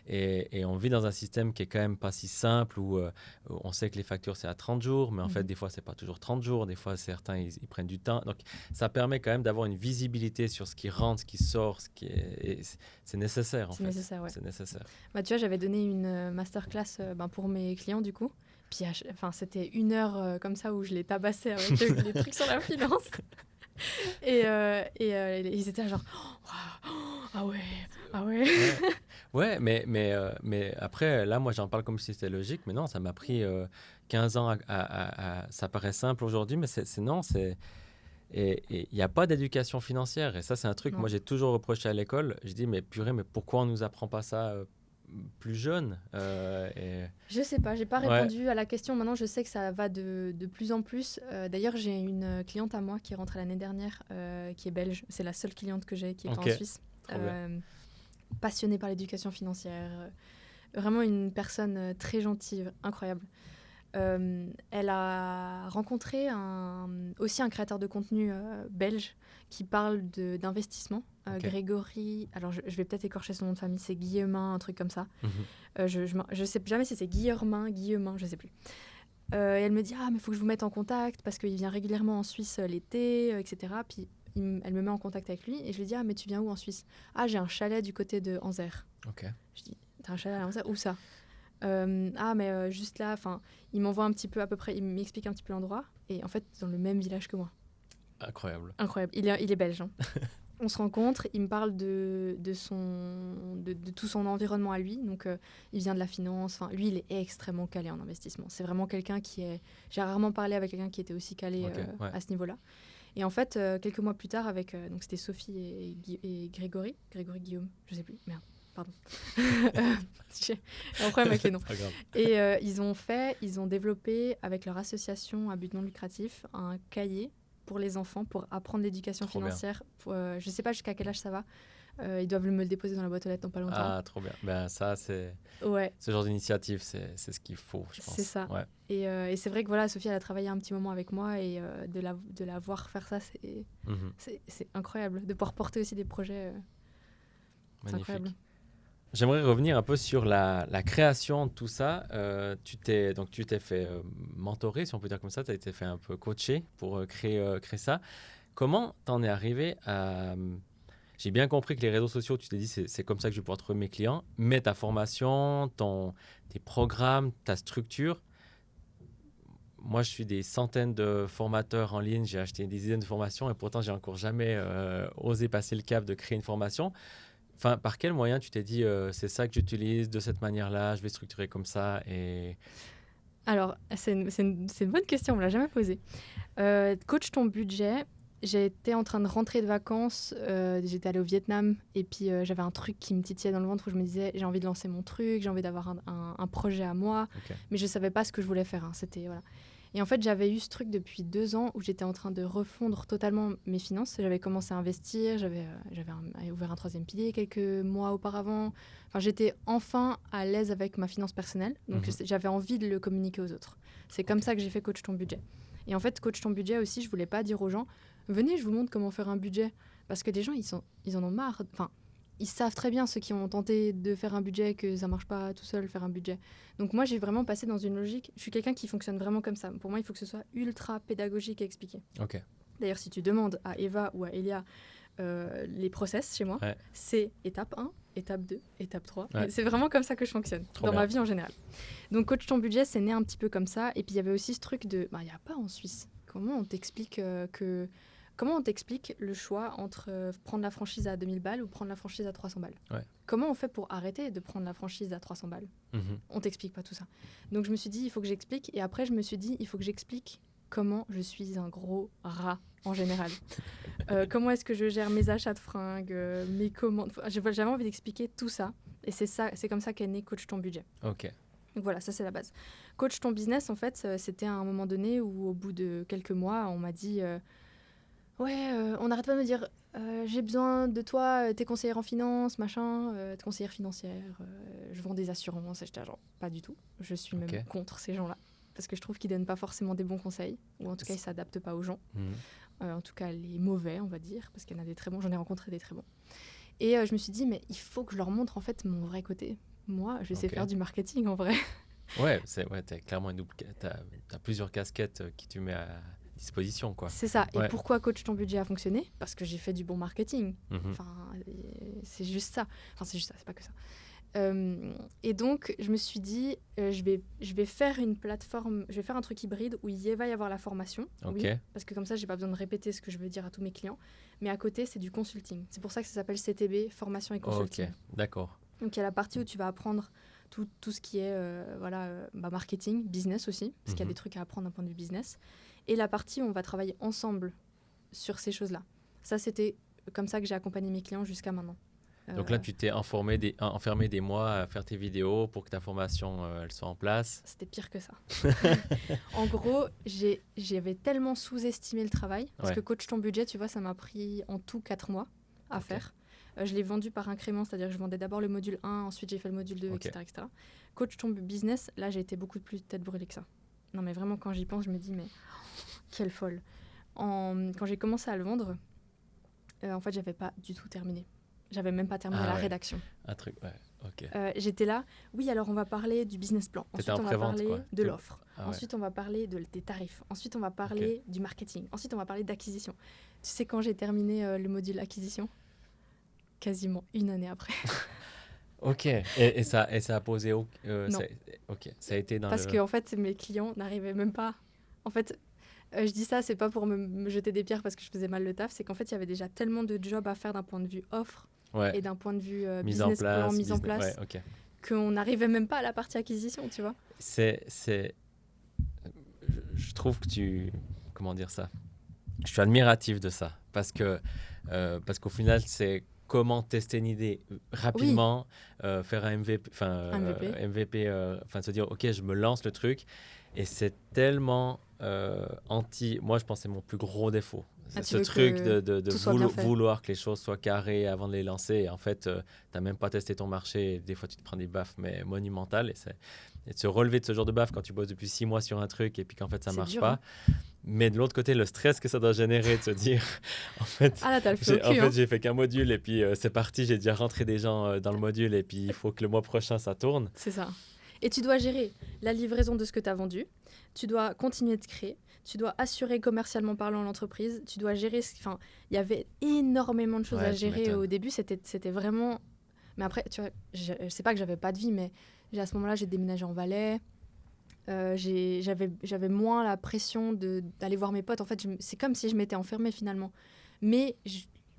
Et on vit dans un système qui est quand même pas si simple, où on sait que les factures, c'est à 30 jours, mais en fait, des fois, c'est pas toujours 30 jours. Des fois, certains, ils prennent du temps. Donc, ça permet quand même d'avoir une visibilité sur ce qui rentre, ce qui sort, c'est nécessaire, en fait. C'est nécessaire. Tu vois, j'avais donné une masterclass pour mes clients, du coup. Puis, c'était 1 heure comme ça où je les tabassais avec des trucs sur la finance. Et ils étaient genre ah ouais. Ouais, mais après, là, moi, j'en parle comme si c'était logique, mais non, ça m'a pris 15 ans ça paraît simple aujourd'hui, mais non, c'est... Et il n'y a pas d'éducation financière. Et ça, c'est un truc, Non. moi, j'ai toujours reproché à l'école. Je dis, mais purée, mais pourquoi on ne nous apprend pas ça plus jeune Je sais pas, j'ai pas Ouais, répondu à la question. Maintenant, je sais que ça va de plus en plus. D'ailleurs, j'ai une cliente à moi qui est rentrée l'année dernière, qui est belge. C'est la seule cliente que j'ai qui est pas ok, en Suisse. trop bien. Passionnée par l'éducation financière. Vraiment une personne très gentille, incroyable. Elle a rencontré aussi un créateur de contenu belge qui parle d'investissement. Ok. Grégory, alors je vais peut-être écorcher son nom de famille, c'est Guillemin, un truc comme ça. Mhm. Je sais jamais si c'est Guillemin, je sais plus. Et elle me dit mais il faut que je vous mette en contact parce qu'il vient régulièrement en Suisse l'été, etc. Puis elle me met en contact avec lui et je lui dis mais tu viens où en Suisse? J'ai un chalet du côté de Anvers. Ok. Je dis t'as un chalet à Anvers? Où ça? Juste là, enfin, il m'envoie un petit peu à peu près, il m'explique un petit peu l'endroit et en fait dans le même village que moi. Incroyable. Incroyable. Il est belge. Hein. On se rencontre, il me parle de tout son environnement à lui. Donc, il vient de la finance. Enfin, lui, il est extrêmement calé en investissement. C'est vraiment quelqu'un qui est... J'ai rarement parlé avec quelqu'un qui était aussi calé Ouais. à ce niveau-là. Et en fait, quelques mois plus tard, donc c'était Sophie et Grégory, Guillaume, je sais plus, merde, pardon. J'ai un problème avec les noms. Pas grave. Et ils ont développé avec leur association à but non lucratif un cahier pour les enfants pour apprendre l'éducation Trop bien. financière. Je ne sais pas jusqu'à quel âge ça va. Ils doivent me le déposer dans la boîte aux lettres dans pas longtemps. Ah, trop bien. Ben, ça, c'est... Ouais, Ce genre d'initiative, c'est ce qu'il faut, je pense. c'est ça. Ouais. Et c'est vrai que voilà, Sophie, elle a travaillé un petit moment avec moi et de la voir faire ça, Mhm. c'est incroyable. De pouvoir porter aussi des projets, c'est Magnifique. incroyable. J'aimerais revenir un peu sur la création de tout ça. Tu t'es fait mentorer, si on peut dire comme ça. Tu as été fait un peu coacher pour créer ça. Comment t'en es arrivé à... J'ai bien compris que les réseaux sociaux, tu t'es dit, c'est comme ça que je vais pouvoir trouver mes clients. Mais ta formation, tes programmes, ta structure... Moi, je suis des centaines de formateurs en ligne. J'ai acheté des dizaines de formations et pourtant, j'ai encore jamais osé passer le cap de créer une formation. Enfin, par quel moyen tu t'es dit c'est ça que j'utilise de cette manière-là, je vais structurer comme ça et... Alors, c'est une bonne question, on ne me l'a jamais posée. Coach ton budget. J'étais en train de rentrer de vacances, j'étais allée au Vietnam et puis j'avais un truc qui me titillait dans le ventre où je me disais j'ai envie de lancer mon truc, j'ai envie d'avoir un projet à moi, mais je ne savais pas ce que je voulais faire. Hein. Voilà. Et en fait, j'avais eu ce truc depuis 2 ans où j'étais en train de refondre totalement mes finances. J'avais commencé à investir, j'avais ouvert un 3e pilier quelques mois auparavant. Enfin, j'étais enfin à l'aise avec ma finance personnelle, donc j'avais envie de le communiquer aux autres. C'est comme ça que j'ai fait Coach ton budget. Et en fait, Coach ton budget aussi, je voulais pas dire aux gens venez, je vous montre comment faire un budget. Parce que des gens, ils en ont marre. Enfin, ils savent très bien, ceux qui ont tenté de faire un budget, que ça marche pas tout seul, faire un budget. Donc moi, j'ai vraiment passé dans une logique. Je suis quelqu'un qui fonctionne vraiment comme ça. Pour moi, il faut que ce soit ultra pédagogique et expliqué. Ok. D'ailleurs, si tu demandes à Eva ou à Elia les process chez moi, c'est étape 1, étape 2, étape 3. Ouais. C'est vraiment comme ça que je fonctionne, dans ma vie en général. Donc, Coach ton budget, c'est né un petit peu comme ça. Et puis, il y avait aussi ce truc de... Il n'y a pas en Suisse. Comment on t'explique Comment on t'explique le choix entre prendre la franchise à 2000 balles ou prendre la franchise à 300 balles? Comment on fait pour arrêter de prendre la franchise à 300 balles? On t'explique pas tout ça. Donc, je me suis dit, il faut que j'explique. Et après, je me suis dit, il faut que j'explique comment je suis un gros rat en général. Comment est-ce que je gère mes achats de fringues, mes commandes. J'avais envie d'expliquer tout ça. Et c'est comme ça qu'est né Coach ton budget. Ok. Donc voilà, ça c'est la base. Coach ton business, en fait, c'était à un moment donné où au bout de quelques mois, on m'a dit on n'arrête pas de me dire j'ai besoin de toi, t'es conseillère en finance, machin, t'es conseillère financière, je vends des assurances. Et j'étais genre, pas du tout. Je suis même contre ces gens-là. Parce que je trouve qu'ils donnent pas forcément des bons conseils, ou en tout cas ils s'adaptent pas aux gens. En tout cas les mauvais, on va dire, parce qu'il y en a des très bons, j'en ai rencontré des très bons. Et je me suis dit, mais il faut que je leur montre en fait mon vrai côté. Moi, je sais faire du marketing en vrai. T'as clairement t'as plusieurs casquettes qui tu mets à disposition, quoi. C'est ça. Et pourquoi Coach ton budget a fonctionné? Parce que j'ai fait du bon marketing. Enfin, c'est juste ça. Enfin, c'est juste ça, c'est pas que ça. Et donc, je me suis dit, je vais faire une plateforme, je vais faire un truc hybride où il va y avoir la formation. Oui, parce que comme ça, j'ai pas besoin de répéter ce que je veux dire à tous mes clients. Mais à côté, c'est du consulting. C'est pour ça que ça s'appelle CTB, formation et consulting. Ok, d'accord. Donc, il y a la partie où tu vas apprendre tout ce qui est marketing, business aussi, parce qu'il y a des trucs à apprendre d'un point de vue business. Et la partie où on va travailler ensemble sur ces choses-là. Ça, c'était comme ça que j'ai accompagné mes clients jusqu'à maintenant. Donc là, tu t'es enfermé des mois à faire tes vidéos pour que ta formation elle soit en place. C'était pire que ça. En gros, j'avais tellement sous-estimé le travail. Parce que Coach ton budget, tu vois, ça m'a pris en tout 4 mois à faire. Je l'ai vendu par incrément, c'est-à-dire que je vendais d'abord le module 1, ensuite j'ai fait le module 2, etc., etc. Coach ton business, là, j'ai été beaucoup plus tête brûlée que ça. Non, mais vraiment, quand j'y pense, je me dis, mais quelle folle. Quand j'ai commencé à le vendre, en fait, j'avais pas du tout terminé. J'avais même pas terminé la rédaction. Un truc, ok. J'étais là, oui, alors on va parler du business plan. Ensuite, on va parler de l'offre. Ah Ensuite, on va parler des tarifs. Ensuite, on va parler du marketing. Ensuite, on va parler d'acquisition. Tu sais quand j'ai terminé le module acquisition ? Quasiment 1 année après. Ok. Et ça a posé... non. Ça a été dans Parce que, en fait, mes clients n'arrivaient même pas... En fait... je dis ça, c'est pas pour me jeter des pierres parce que je faisais mal le taf, c'est qu'en fait, il y avait déjà tellement de jobs à faire d'un point de vue offre et d'un point de vue business plan, mise en place, qu'on n'arrivait même pas à la partie acquisition, tu vois. Je trouve que comment dire ça ? Je suis admiratif de ça parce qu'au final, c'est comment tester une idée rapidement, faire un MVP, se dire, OK, je me lance le truc. Et c'est tellement moi, je pense que c'est mon plus gros défaut. Ce truc de vouloir que les choses soient carrées avant de les lancer. Et en fait, tu n'as même pas testé ton marché. Et des fois, tu te prends des baffes mais monumentales. Et de se relever de ce genre de baffes quand tu bosses depuis 6 mois sur un truc et puis qu'en fait, ça ne marche pas. Hein. Mais de l'autre côté, le stress que ça doit générer de se dire, en fait, j'ai fait qu'un module et puis c'est parti, j'ai déjà rentré des gens dans le module et puis il faut que le mois prochain, ça tourne. C'est ça. Et tu dois gérer la livraison de ce que tu as vendu, tu dois continuer de créer, tu dois assurer commercialement parlant l'entreprise, tu dois gérer... Enfin, il y avait énormément de choses à gérer au début, c'était vraiment... Mais après, tu vois, c'est pas que j'avais pas de vie, mais à ce moment-là, j'ai déménagé en Valais, j'avais moins la pression d'aller voir mes potes. En fait, c'est comme si je m'étais enfermée finalement. Mais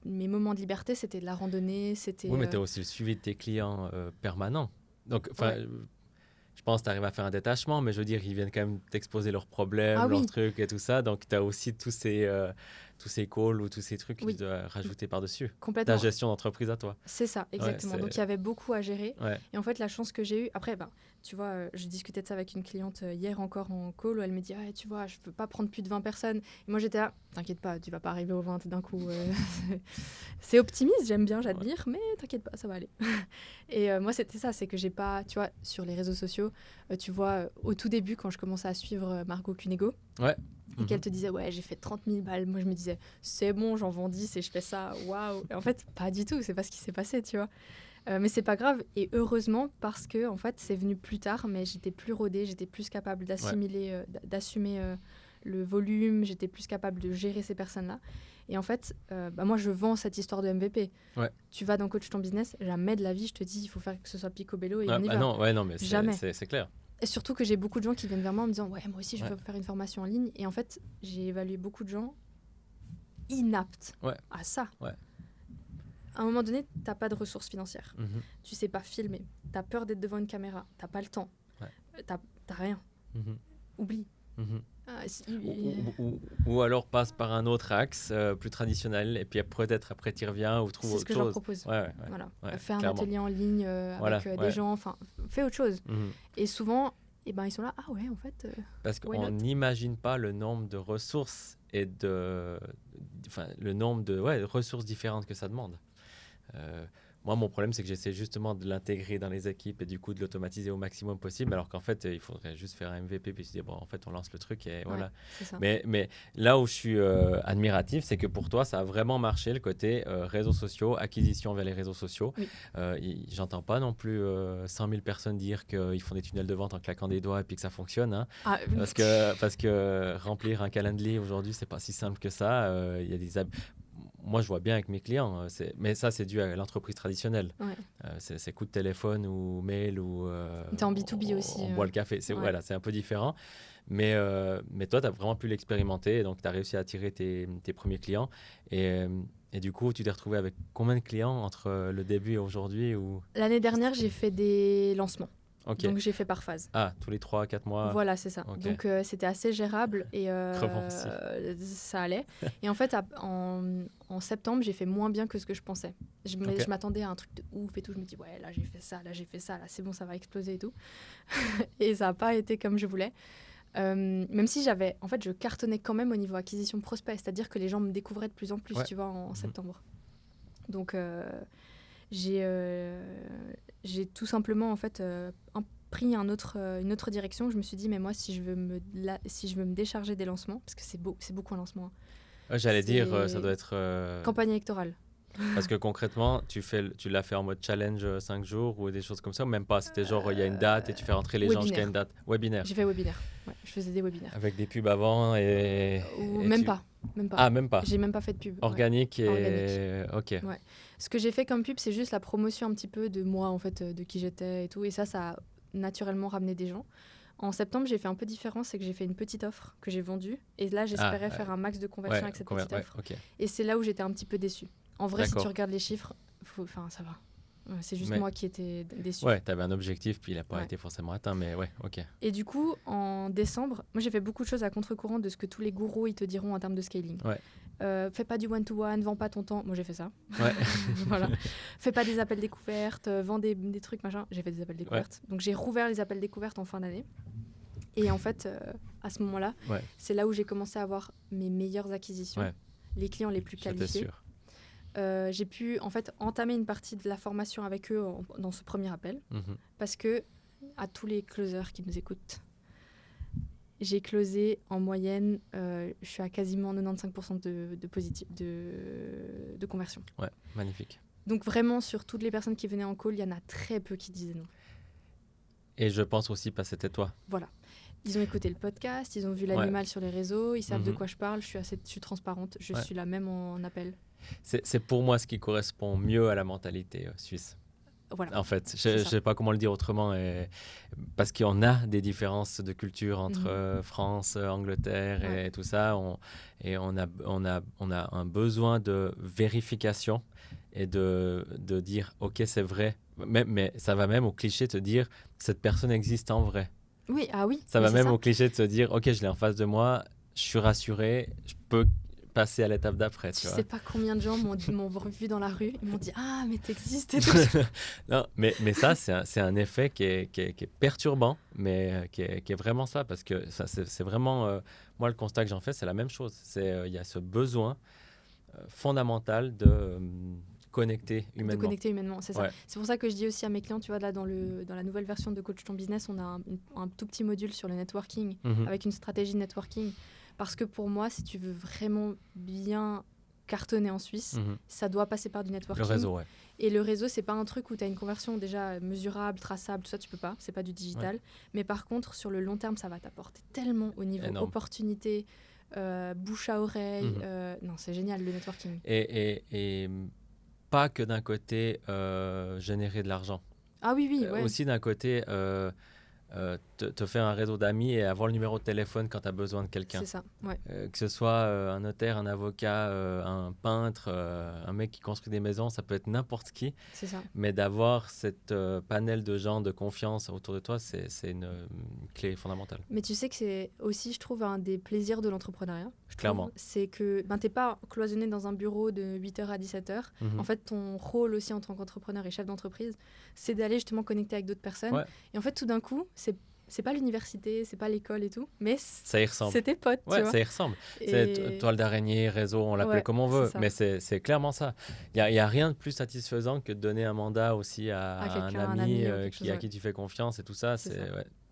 mes moments de liberté, c'était de la randonnée, c'était... Oui, mais tu as aussi le suivi de tes clients permanent. Donc, je pense que tu arrives à faire un détachement, mais je veux dire, ils viennent quand même t'exposer leurs problèmes, leurs trucs et tout ça. Donc, tu as aussi tous ces calls ou tous ces trucs que tu dois rajouter par-dessus. Complètement. Ta gestion d'entreprise à toi. C'est ça, exactement. Donc, il y avait beaucoup à gérer. Et en fait, la chance que j'ai eue... Après, tu vois, je discutais de ça avec une cliente hier encore en call où elle me dit « tu vois, je ne peux pas prendre plus de 20 personnes. » Et moi, j'étais là, « T'inquiète pas, tu ne vas pas arriver aux 20 d'un coup. C'est optimiste, j'aime bien, j'admire, mais t'inquiète pas, ça va aller. » Et moi, c'était ça, c'est que j'ai pas... Tu vois, sur les réseaux sociaux, tu vois, au tout début, quand je commençais à suivre Margot Cunego, et qu'elle te disait, ouais, j'ai fait 30 000 balles. Moi, je me disais, c'est bon, j'en vends 10 et je fais ça, waouh. Et en fait, pas du tout, c'est pas ce qui s'est passé, tu vois. Mais c'est pas grave, et heureusement, parce que, en fait, c'est venu plus tard, mais j'étais plus rodée, j'étais plus capable d'assimiler, d'assumer le volume, j'étais plus capable de gérer ces personnes-là. Et en fait, moi, je vends cette histoire de MVP. Tu vas dans Coach ton business, jamais de la vie, je te dis, il faut faire que ce soit picobello et on y va. Non, mais jamais. C'est clair. Et surtout que j'ai beaucoup de gens qui viennent vers moi en me disant « Ouais, moi aussi, je veux faire une formation en ligne. » Et en fait, j'ai évalué beaucoup de gens inaptes à ça. À un moment donné, tu n'as pas de ressources financières. Tu ne sais pas filmer. Tu as peur d'être devant une caméra. Tu n'as pas le temps. Tu n'as rien. Oublie. Ou alors passe par un autre axe plus traditionnel et puis peut-être après tu y reviens ou trouve autre chose. C'est ce que je leur propose. Fais un atelier en ligne avec des gens, enfin, fais autre chose. Et souvent, ils sont là, ah ouais, en fait... Parce qu'on n'imagine pas le nombre de ressources et le nombre de ressources différentes que ça demande. Moi, mon problème, c'est que j'essaie justement de l'intégrer dans les équipes et du coup de l'automatiser au maximum possible, alors qu'en fait, il faudrait juste faire un MVP puis se dire, bon, en fait, on lance le truc et voilà. Mais là où je suis admiratif, c'est que pour toi, ça a vraiment marché, le côté réseaux sociaux, acquisition vers les réseaux sociaux. J'entends pas non plus 100 000 personnes dire qu'ils font des tunnels de vente en claquant des doigts et puis que ça fonctionne. Hein. Parce que remplir un calendrier aujourd'hui, c'est pas si simple que ça. Il y a moi, je vois bien avec mes clients, mais ça, c'est dû à l'entreprise traditionnelle. Ouais. C'est coup de téléphone ou mail ou T'es en B2B aussi. on boit le café. Ouais. Voilà, c'est un peu différent. Mais toi, tu as vraiment pu l'expérimenter. Et donc, tu as réussi à attirer tes premiers clients. Et du coup, tu t'es retrouvé avec combien de clients entre le début et aujourd'hui ou... L'année dernière, j'ai fait des lancements. Ok. Donc, j'ai fait par phase. Ah, tous les 3-4 mois. Voilà, c'est ça. Ok. Donc, c'était assez gérable et Crevant aussi. ça allait. Et en fait, en septembre, j'ai fait moins bien que ce que je pensais. Je m'attendais à un truc de ouf et tout. Je me dis, ouais, là, j'ai fait ça, là, c'est bon, ça va exploser et tout. Et ça n'a pas été comme je voulais. Même si en fait, je cartonnais quand même au niveau acquisition prospect, c'est-à-dire que les gens me découvraient de plus en plus, tu vois, en septembre. Donc, j'ai tout simplement, en fait, pris une autre direction. Je me suis dit, mais moi, si je veux me décharger des lancements, parce que c'est beaucoup un lancement. Hein. J'allais dire, ça doit être... Campagne électorale. Parce que concrètement, tu l'as fait en mode challenge 5 jours ou des choses comme ça, ou même pas? C'était genre, il y a une date et tu fais rentrer les gens jusqu'à une date. Webinaire. J'ai fait webinaire. Ouais, je faisais des webinaires. Avec des pubs avant et même pas. Ah, même pas. J'ai même pas fait de pub. Organique et... Organique. Ok. Ouais. Ce que j'ai fait comme pub, c'est juste la promotion un petit peu de moi, en fait, de qui j'étais et tout. Et ça a naturellement ramené des gens. En septembre, j'ai fait un peu différent, c'est que j'ai fait une petite offre que j'ai vendue. Et là, j'espérais faire un max de conversion avec cette petite offre. Okay. Et c'est là où j'étais un petit peu déçue. En vrai, si tu regardes les chiffres, ça va. C'est juste moi qui étais déçue. Ouais, tu avais un objectif, puis il n'a pas été forcément atteint, mais ouais, ok. Et du coup, en décembre, moi j'ai fait beaucoup de choses à contre-courant de ce que tous les gourous ils te diront en termes de scaling. Ouais. Fais pas du one-to-one, vends pas ton temps. Moi j'ai fait ça. Ouais. Voilà. Fais pas des appels découvertes, vends des trucs, machin. J'ai fait des appels découvertes. Ouais. Donc j'ai rouvert les appels découvertes en fin d'année. Et en fait, à ce moment-là, c'est là où j'ai commencé à avoir mes meilleures acquisitions, les clients les plus qualifiés. Sûr. J'ai pu en fait entamer une partie de la formation avec eux dans ce premier appel, parce que à tous les closers qui nous écoutent, j'ai closé en moyenne, je suis à quasiment 95% de conversion. Ouais, magnifique. Donc vraiment, sur toutes les personnes qui venaient en call, il y en a très peu qui disaient non. Et je pense aussi parce que c'était toi. Voilà. Ils ont écouté le podcast, ils ont vu l'animal sur les réseaux, ils savent de quoi je parle, je suis transparente, je suis là même en appel. C'est pour moi ce qui correspond mieux à la mentalité suisse. Voilà. En fait, je ne sais pas comment le dire autrement, parce qu'on a des différences de culture entre France, Angleterre et tout ça, et on a un besoin de vérification et de dire « Ok, c'est vrai », mais ça va même au cliché de te dire « Cette personne existe en vrai ». Oui, oui. Ça va même au cliché de se dire « Ok, je l'ai en face de moi, je suis rassuré, je peux passer à l'étape d'après. Tu sais pas combien de gens m'ont vu dans la rue, ils m'ont dit « Ah, mais t'existes » et tout. Non, mais ça, c'est un effet qui est perturbant, mais qui est vraiment ça, parce que ça, c'est vraiment... moi, le constat que j'en fais, c'est la même chose. Il y a ce besoin fondamental de connecter humainement. De connecter humainement, c'est ça. C'est pour ça que je dis aussi à mes clients, tu vois, là, dans la nouvelle version de Coach Ton Business, on a un tout petit module sur le networking, avec une stratégie de networking. Parce que pour moi, si tu veux vraiment bien cartonner en Suisse, ça doit passer par du networking. Le réseau, ouais. Et le réseau, c'est pas un truc où tu as une conversion déjà mesurable, traçable, tout ça, tu peux pas. C'est pas du digital. Ouais. Mais par contre, sur le long terme, ça va t'apporter tellement au niveau opportunité, bouche à oreille. Non, c'est génial, le networking. Et pas que d'un côté générer de l'argent. Ah oui. Aussi d'un côté... te faire un réseau d'amis et avoir le numéro de téléphone quand tu as besoin de quelqu'un. C'est ça, ouais. Que ce soit un notaire, un avocat, un peintre, un mec qui construit des maisons, ça peut être n'importe qui. C'est ça. Mais d'avoir cette panel de gens de confiance autour de toi, c'est une clé fondamentale. Mais tu sais que c'est aussi, je trouve, un des plaisirs de l'entrepreneuriat. Clairement. C'est que tu n'es pas cloisonné dans un bureau de 8h à 17h. En fait, ton rôle aussi en tant qu'entrepreneur et chef d'entreprise, c'est d'aller justement connecter avec d'autres personnes. Ouais. Et en fait, tout d'un coup, c'est pas l'université, c'est pas l'école et tout, mais ça y ressemble. C'est tes potes, tu vois. Ça y ressemble. C'est toile d'araignée, réseau, on l'appelle comme on veut, mais c'est clairement ça. Il y a rien de plus satisfaisant que de donner un mandat aussi à un ami à qui tu fais confiance et tout ça.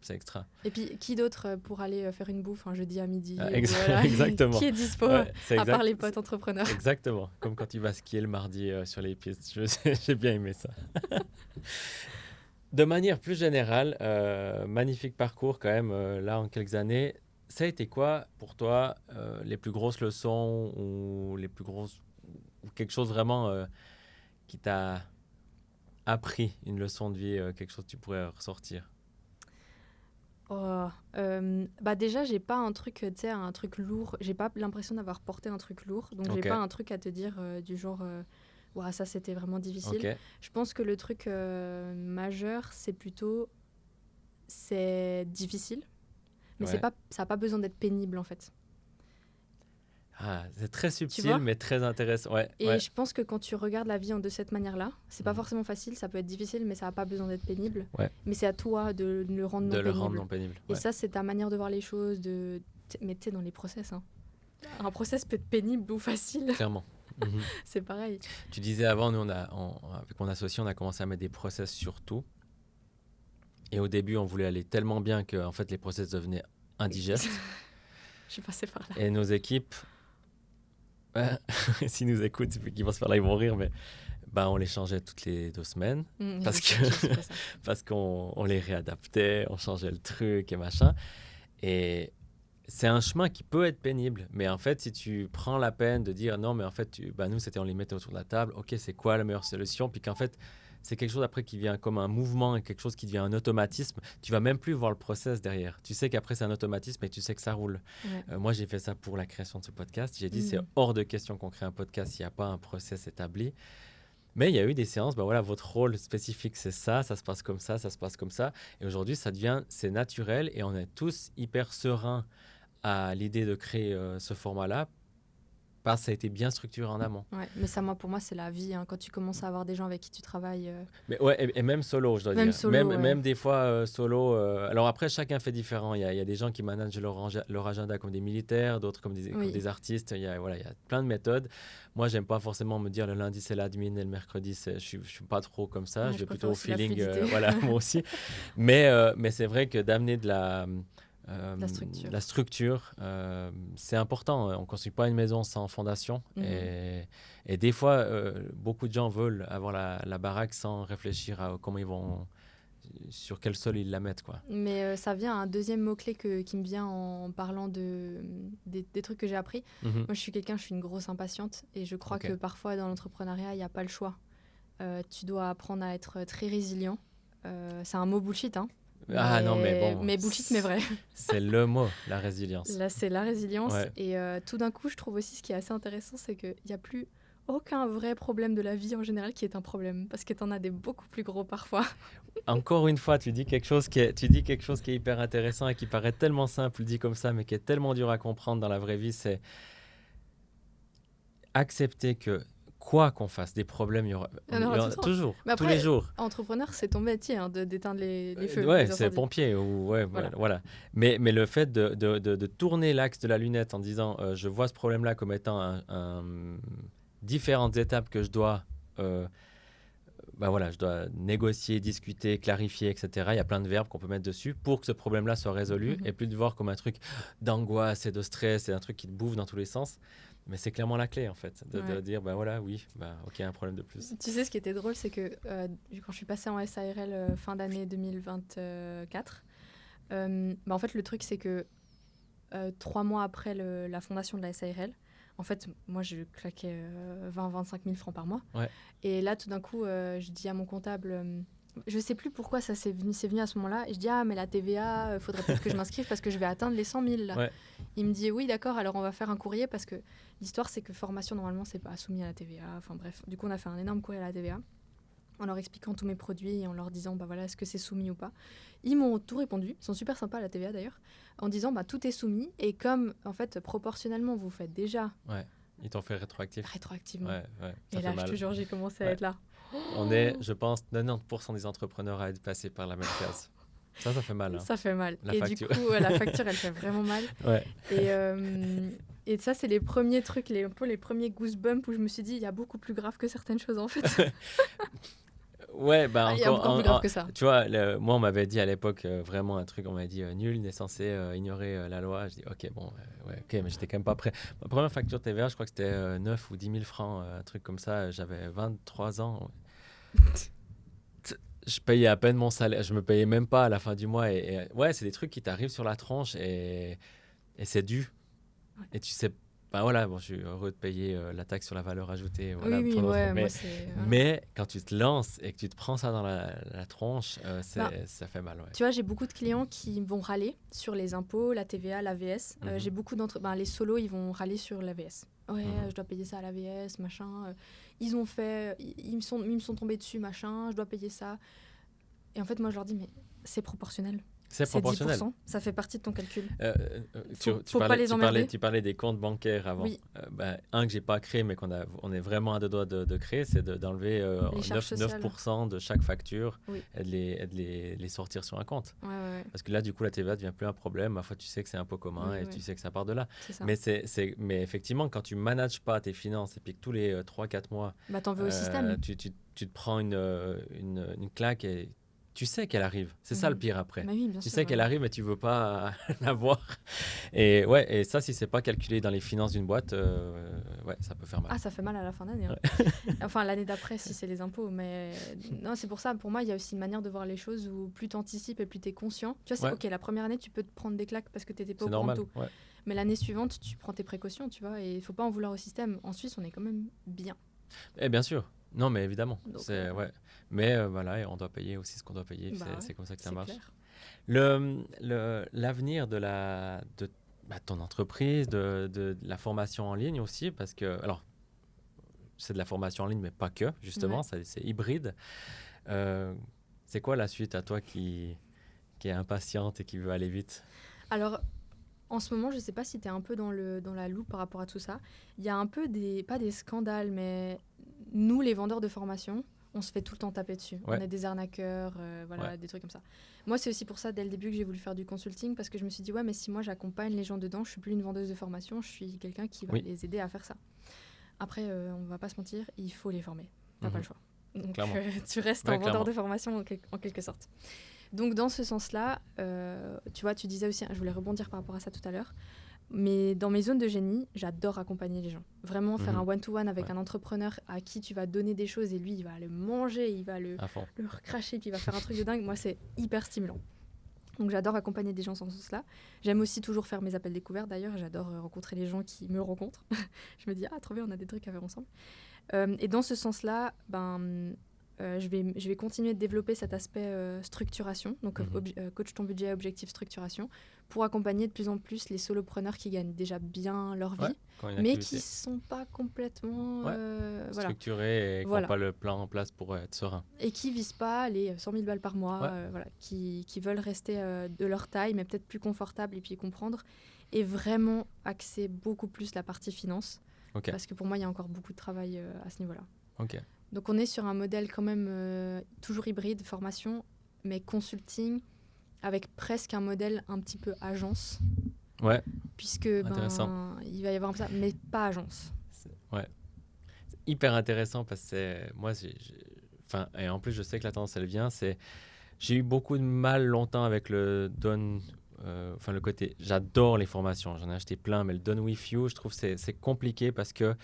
C'est extra. Et puis, qui d'autre pour aller faire une bouffe un jeudi à midi Exactement. Qui est dispo à part les potes entrepreneurs. Exactement. Comme quand tu vas skier le mardi sur les pistes. J'ai bien aimé ça. De manière plus générale, magnifique parcours quand même, là en quelques années. Ça a été quoi pour toi les plus grosses leçons ou les plus grosses ou quelque chose vraiment qui t'a appris une leçon de vie, quelque chose que tu pourrais ressortir? Déjà, j'ai pas un truc, tu sais, un truc lourd. J'ai pas l'impression d'avoir porté un truc lourd. Donc, j'ai Ok, pas un truc à te dire du genre, ouah, ça c'était vraiment difficile. ok, Je pense que le truc majeur, c'est plutôt, c'est difficile, mais ouais. ça a pas besoin d'être pénible en fait. Ah, c'est très Tu subtil, vois? mais très intéressant. Ouais, Et ouais. je pense que quand tu regardes la vie de cette manière-là, c'est pas Mhm. forcément facile, ça peut être difficile, mais ça a pas besoin d'être pénible. Ouais, Mais c'est à toi de le rendre de non le rendre pénible. non pénible. Et Ouais, ça, c'est ta manière de voir les choses, mais tu sais, dans les process, hein. Un process peut être pénible ou facile, clairement. Mhm. c'est pareil. Tu disais avant, nous, avec mon associé, on a commencé à mettre des process sur tout. Et au début, on voulait aller tellement bien que en fait, les process devenaient indigestes. Je suis passée par là. Et nos équipes, s'ils nous écoutent, c'est qu'ils vont se faire là, ils vont rire, mais on les changeait toutes les 2 semaines parce J'ai aussi fait ça. parce qu'on les réadaptait, on changeait le truc et machin. Et c'est un chemin qui peut être pénible, mais en fait, si tu prends la peine de dire non, mais en fait, nous, c'était on les mettait autour de la table, ok, c'est quoi la meilleure solution, puis qu'en fait, c'est quelque chose après qui vient comme un mouvement et quelque chose qui devient un automatisme, tu vas même plus voir le process derrière. Tu sais qu'après, c'est un automatisme et tu sais que ça roule. Ouais. Moi, j'ai fait ça pour la création de ce podcast. J'ai dit, c'est Mm. hors de question qu'on crée un podcast s'il n'y a pas un process établi. Mais il y a eu des séances, voilà, votre rôle spécifique, c'est ça se passe comme ça se passe comme ça. Et aujourd'hui, c'est naturel et on est tous hyper sereins à l'idée de créer ce format-là parce que ça a été bien structuré en amont. Ouais, mais ça, pour moi, c'est la vie, hein. Quand tu commences à avoir des gens avec qui tu travailles, Mais ouais, et même solo, je dois même dire. solo, ouais. Même des fois solo. Alors après, chacun fait différent. Il y a des gens qui managent leur agenda comme des militaires, d'autres comme comme Oui. des artistes. Il y a plein de méthodes. Moi, j'aime pas forcément me dire le lundi c'est l'admin et le mercredi je suis pas trop comme ça. Ouais, Je je vais préfère plutôt au aussi la feeling. fluidité. Voilà, moi aussi. Mais c'est vrai que d'amener de La structure. la structure, c'est important. On ne construit pas une maison sans fondation. Mhm. Et des fois, beaucoup de gens veulent avoir la baraque sans réfléchir à comment ils vont, sur quel sol ils la mettent, quoi. Mais ça vient à un deuxième mot-clé qui me vient en parlant des trucs que j'ai appris. Mhm. Moi, je suis une grosse impatiente et je crois Ok. que parfois dans l'entrepreneuriat, il n'y a pas le choix. Tu dois apprendre à être très résilient. C'est un mot bullshit, hein. Ah non, mais bon. Mais bullshit, mais vrai. C'est le mot, la résilience. Là, c'est la résilience. Ouais. Et tout d'un coup, je trouve aussi ce qui est assez intéressant, c'est qu'il n'y a plus aucun vrai problème de la vie en général qui est un problème. Parce que tu en as des beaucoup plus gros parfois. Encore une fois, tu dis quelque chose qui est hyper intéressant et qui paraît tellement simple dit comme ça, mais qui est tellement dur à comprendre dans la vraie vie, c'est accepter que quoi qu'on fasse, des problèmes, il y aura Il y en aura tout le temps. toujours, Mais tous après, les jours. Entrepreneur, c'est ton métier, hein, d'éteindre les feux. Ouais, les c'est incendies. pompier ou ouais, Voilà. voilà. Mais le fait de tourner l'axe de la lunette en disant je vois ce problème-là comme étant différentes étapes que je dois je dois négocier, discuter, clarifier, etc. Il y a plein de verbes qu'on peut mettre dessus pour que ce problème-là soit résolu Mhm. et plus de voir comme un truc d'angoisse et de stress et un truc qui te bouffe dans tous les sens. Mais c'est clairement la clé, en fait, de Ouais. dire, ok, un problème de plus. Tu sais, ce qui était drôle, c'est que quand je suis passée en SARL fin d'année 2024, en fait, le truc, c'est que 3 mois après la fondation de la SARL, en fait, moi, je claquais 20-25 000 francs par mois. Ouais. Et là, tout d'un coup, je dis à mon comptable, je sais plus pourquoi ça c'est venu à ce moment-là. Et je dis, ah, mais la TVA, faudrait peut-être que je m'inscrive parce que je vais atteindre les 100 000. Là. Ouais. Il me dit, oui, d'accord, alors on va faire un courrier parce que l'histoire, c'est que formation, normalement, c'est pas soumis à la TVA. Enfin bref, du coup, on a fait un énorme courrier à la TVA en leur expliquant tous mes produits et en leur disant, est-ce que c'est soumis ou pas. Ils m'ont tout répondu, ils sont super sympas à la TVA d'ailleurs, en disant, tout est soumis et comme, en fait, proportionnellement, vous faites déjà Ouais, ils t'ont fait rétroactif. rétroactivement. Ouais, ça Et fait là, mal. je te jure, j'ai commencé à Ouais. être là. On est, je pense, 90% des entrepreneurs à être passés par la même case. Ça fait mal. Hein. Ça fait mal. La et facture. du coup, la facture, elle fait vraiment mal. Ouais. Et ça, c'est les premiers trucs, les premiers goosebumps où je me suis dit, il y a beaucoup plus grave que certaines choses, en fait. Ouais, Il y a encore plus grave que ça. Tu vois, moi, on m'avait dit à l'époque vraiment un truc, on m'avait dit nul n'est censé ignorer la loi. Je dis, ok, bon, mais j'étais quand même pas prêt. Ma première facture TVA, je crois que c'était 9 ou 10 000 francs, un truc comme ça. J'avais 23 ans. Je payais à peine mon salaire, je me payais même pas à la fin du mois. Ouais, c'est des trucs qui t'arrivent sur la tronche et c'est dû. Ouais. Et tu sais bah voilà, bon, je suis heureux de payer la taxe sur la valeur ajoutée. Voilà, Oui, pour notre- ouais, moi, c'est... voilà. mais quand tu te lances et que tu te prends ça dans la tronche, Bah, ça fait mal. Ouais. tu vois, j'ai beaucoup de clients qui vont râler sur les impôts, la TVA, l'AVS. J'ai beaucoup les solos, ils vont râler sur l'AVS. Ouais, je dois payer ça à l'AVS, machin. Ils ont fait... Ils me sont tombés dessus, machin. Je dois payer ça. Et en fait, moi, je leur dis, mais c'est proportionnel. C'est proportionnel. 10%, ça fait partie de ton calcul. Tu pas les emmerder. tu parlais des comptes bancaires avant. Oui. Un que j'ai pas créé, mais on est vraiment à deux doigts de créer, c'est d'enlever 9% de chaque facture et de les sortir sur un compte. Ouais. Parce que là, du coup, la TVA devient plus un problème. Ma foi, tu sais que c'est un pot commun et tu sais que ça part de là. Mais effectivement, quand tu manages pas tes finances et puis que tous les 3-4 mois, t'en veux au système. Tu te prends une claque et tu sais qu'elle arrive. C'est ça le pire après. Bah oui, tu sais qu'elle arrive mais tu veux pas la voir. Et ça, si c'est pas calculé dans les finances d'une boîte, ça peut faire mal. Ah, ça fait mal à la fin d'année. Hein. Enfin, l'année d'après, si c'est les impôts. Mais non, c'est pour ça, pour moi, il y a aussi une manière de voir les choses où plus tu anticipes et plus tu es conscient. Tu vois, c'est OK, la première année, tu peux te prendre des claques parce que tu n'étais pas au courant de tout. Ouais. Mais l'année suivante, tu prends tes précautions, tu vois. Et il faut pas en vouloir au système. En Suisse, on est quand même bien. Et bien sûr. Non, mais évidemment. Donc, mais voilà, et on doit payer aussi ce qu'on doit payer. C'est comme ça que ça marche. L'avenir de ton entreprise, de la formation en ligne aussi, parce que, alors, c'est de la formation en ligne, mais pas que, justement, c'est hybride. C'est quoi la suite à toi qui est impatiente et qui veut aller vite? Alors, en ce moment, je ne sais pas si tu es un peu dans la loupe par rapport à tout ça. Il y a un peu pas des scandales, mais nous, les vendeurs de formation, on se fait tout le temps taper dessus. On est des arnaqueurs, des trucs comme ça. Moi, c'est aussi pour ça, dès le début, que j'ai voulu faire du consulting, parce que je me suis dit, mais si moi, j'accompagne les gens dedans, je ne suis plus une vendeuse de formation, je suis quelqu'un qui va les aider à faire ça. Après, on ne va pas se mentir, il faut les former. Tu n'as pas le choix. Donc, tu restes un vendeur de formation en quelque sorte. Donc, dans ce sens-là, tu vois, tu disais aussi, je voulais rebondir par rapport à ça tout à l'heure, mais dans mes zones de génie, j'adore accompagner les gens. Vraiment faire un one-to-one avec un entrepreneur à qui tu vas donner des choses et lui, il va le manger, il va le recracher, puis il va faire un truc de dingue. Moi, c'est hyper stimulant. Donc, j'adore accompagner des gens dans ce sens-là. J'aime aussi toujours faire mes appels découvertes, d'ailleurs. J'adore rencontrer les gens qui me rencontrent. Je me dis, trop bien, on a des trucs à faire ensemble. Et dans ce sens-là, je vais continuer de développer cet aspect structuration, donc coach ton budget, objectif structuration, pour accompagner de plus en plus les solopreneurs qui gagnent déjà bien leur vie, mais qui ne sont pas complètement structurés et qui n'ont pas le plan en place pour être serein. Et qui ne visent pas les 100 000 balles par mois, qui veulent rester de leur taille, mais peut-être plus confortable et puis comprendre, et vraiment axer beaucoup plus la partie finance, parce que pour moi, il y a encore beaucoup de travail à ce niveau-là. Donc, on est sur un modèle quand même toujours hybride, formation, mais consulting, avec presque un modèle un petit peu agence. Ouais. Puisque il va y avoir ça, mais pas agence. C'est hyper intéressant parce que moi, et en plus, je sais que la tendance, elle vient. J'ai eu beaucoup de mal longtemps avec le done. Le côté, j'adore les formations, j'en ai acheté plein, mais le done with you, je trouve que c'est compliqué parce que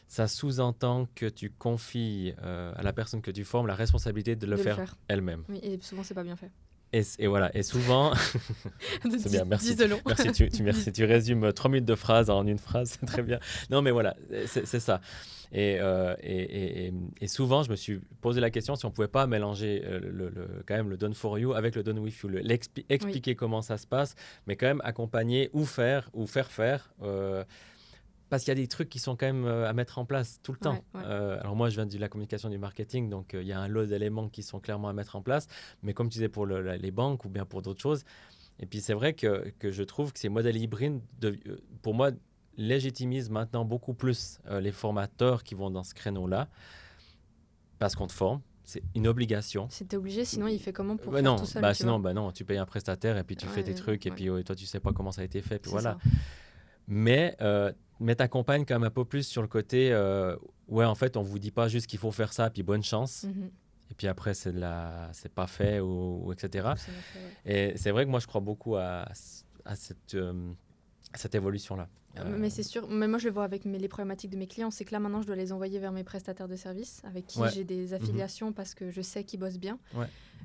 ça sous-entend que tu confies à la personne que tu formes la responsabilité de le faire elle-même. Oui, et souvent, c'est pas bien fait. Et voilà, et souvent... c'est bien, merci. Merci, tu résumes 3 minutes de phrase en une phrase, c'est très bien. Non, mais voilà, c'est ça. Et souvent, je me suis posé la question si on ne pouvait pas mélanger quand même le done for you avec le done with you. Expliquer comment ça se passe, mais quand même accompagner ou faire faire. Parce qu'il y a des trucs qui sont quand même à mettre en place tout le temps. Alors moi, je viens de la communication du marketing, donc il y a un lot d'éléments qui sont clairement à mettre en place. Mais comme tu disais pour les banques ou bien pour d'autres choses. Et puis c'est vrai que je trouve que ces modèles hybrides, pour moi, légitimisent maintenant beaucoup plus les formateurs qui vont dans ce créneau-là. Parce qu'on te forme. C'est une obligation. C'était obligé, sinon il fait comment pour faire tout seul sinon, tu payes un prestataire et puis tu fais tes trucs et puis toi, tu sais pas comment ça a été fait. Puis voilà. Ça. Mais t'accompagnes quand même un peu plus sur le côté en fait on vous dit pas juste qu'il faut faire ça puis bonne chance et puis après c'est pas fait ou etc. Et c'est vrai que moi je crois beaucoup à cette évolution là. Mais c'est sûr, mais moi je le vois avec les problématiques de mes clients, c'est que là maintenant je dois les envoyer vers mes prestataires de services avec qui j'ai des affiliations parce que je sais qu'ils bossent bien.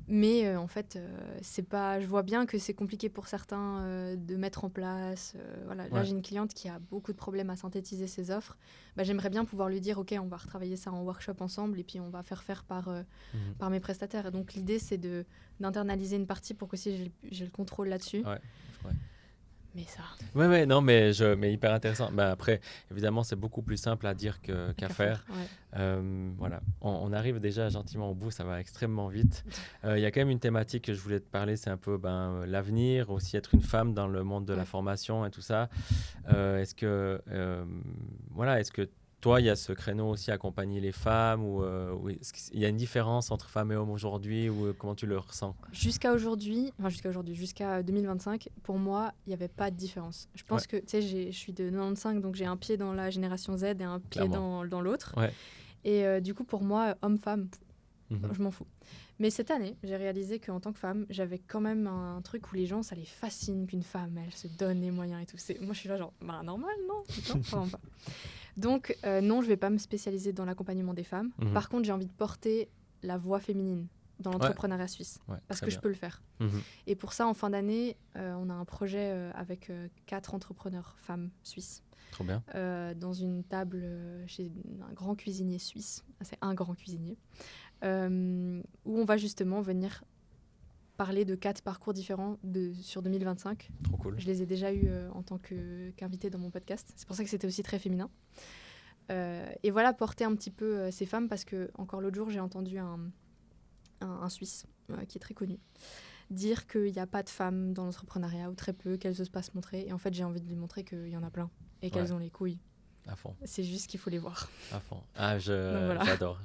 Mais en fait, c'est pas. Je vois bien que c'est compliqué pour certains de mettre en place. Voilà. Là, j'ai une cliente qui a beaucoup de problèmes à synthétiser ses offres. J'aimerais bien pouvoir lui dire, OK, on va retravailler ça en workshop ensemble et puis on va faire par mes prestataires. Et donc, l'idée, c'est d'internaliser une partie pour que si j'ai le contrôle là-dessus. Ouais. Mais ça... Ouais, non, mais hyper intéressant. Après, évidemment, c'est beaucoup plus simple à dire qu'à faire. Voilà. On arrive déjà gentiment au bout, ça va extrêmement vite. Il y a quand même une thématique que je voulais te parler, c'est un peu l'avenir, aussi être une femme dans le monde de la formation et tout ça. Est-ce que toi, il y a ce créneau aussi, accompagner les femmes, ou est-ce qu'il y a une différence entre femmes et hommes aujourd'hui, ou comment tu le ressens? Jusqu'à 2025, pour moi, il n'y avait pas de différence. Je pense que, tu sais, je suis de 95, donc j'ai un pied dans la génération Z et un pied dans l'autre. Ouais. Et du coup, pour moi, homme-femme, je m'en fous. Mais cette année, j'ai réalisé qu'en tant que femme, j'avais quand même un truc où les gens, ça les fascine qu'une femme, elle se donne les moyens et tout. Moi, je suis là genre, normal, non, vraiment pas. Donc, non, je vais pas me spécialiser dans l'accompagnement des femmes. Par contre, j'ai envie de porter la voix féminine dans l'entrepreneuriat suisse, parce que je peux le faire. Et pour ça, en fin d'année, on a un projet avec 4 entrepreneurs femmes suisses. Trop bien. Dans une table chez un grand cuisinier suisse. C'est un grand cuisinier. Où on va justement venir parler de 4 parcours différents sur 2025. Trop cool. Je les ai déjà eus en tant qu'invité dans mon podcast. C'est pour ça que c'était aussi très féminin. Et voilà, porter un petit peu ces femmes, parce que encore l'autre jour, j'ai entendu un Suisse qui est très connu dire qu'il n'y a pas de femmes dans l'entrepreneuriat, ou très peu, qu'elles n'osent pas se montrer. Et en fait, j'ai envie de lui montrer qu'il y en a plein et qu'elles ont les couilles. À fond. C'est juste qu'il faut les voir. À fond. J'adore.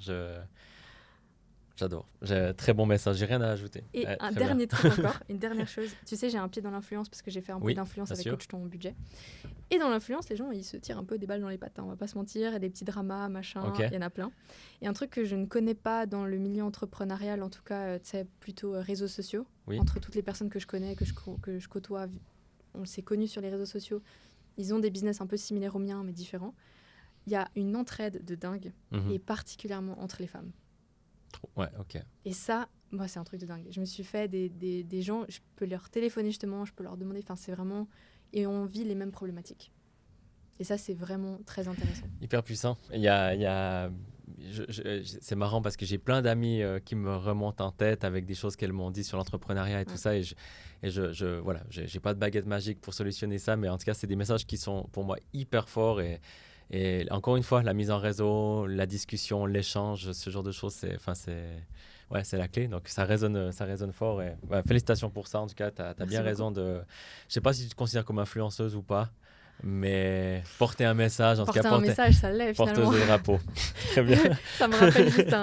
J'adore. Très bon message. J'ai rien à ajouter. Et un dernier truc encore, une dernière chose. Tu sais, j'ai un pied dans l'influence parce que j'ai fait un peu d'influence avec Coach Ton Budget. Et dans l'influence, les gens, ils se tirent un peu des balles dans les pattes. On va pas se mentir. Il y a des petits dramas, machin. Il y en a plein. Et un truc que je ne connais pas dans le milieu entrepreneurial, en tout cas, tu sais, plutôt réseaux sociaux. Entre toutes les personnes que je connais, que je côtoie, on s'est connus sur les réseaux sociaux. Ils ont des business un peu similaires aux miens, mais différents. Il y a une entraide de dingue, et particulièrement entre les femmes. Ouais, ok. Et ça, moi, c'est un truc de dingue. Je me suis fait des gens, je peux leur téléphoner justement, je peux leur demander, enfin, c'est vraiment... Et on vit les mêmes problématiques. Et ça, c'est vraiment très intéressant. Hyper puissant. C'est marrant parce que j'ai plein d'amis qui me remontent en tête avec des choses qu'elles m'ont dit sur l'entrepreneuriat et tout ça. Voilà, j'ai pas de baguette magique pour solutionner ça, mais en tout cas, c'est des messages qui sont pour moi hyper forts. Et encore une fois, la mise en réseau, la discussion, l'échange, ce genre de choses, c'est la clé. Donc, ça résonne fort. Et, félicitations pour ça. En tout cas, tu as bien raison de... Je ne sais pas si tu te considères comme influenceuse ou pas, mais porter un message, porter un message, ça l'est finalement. Porteuse de drapeau. Très bien. Ça me rappelle juste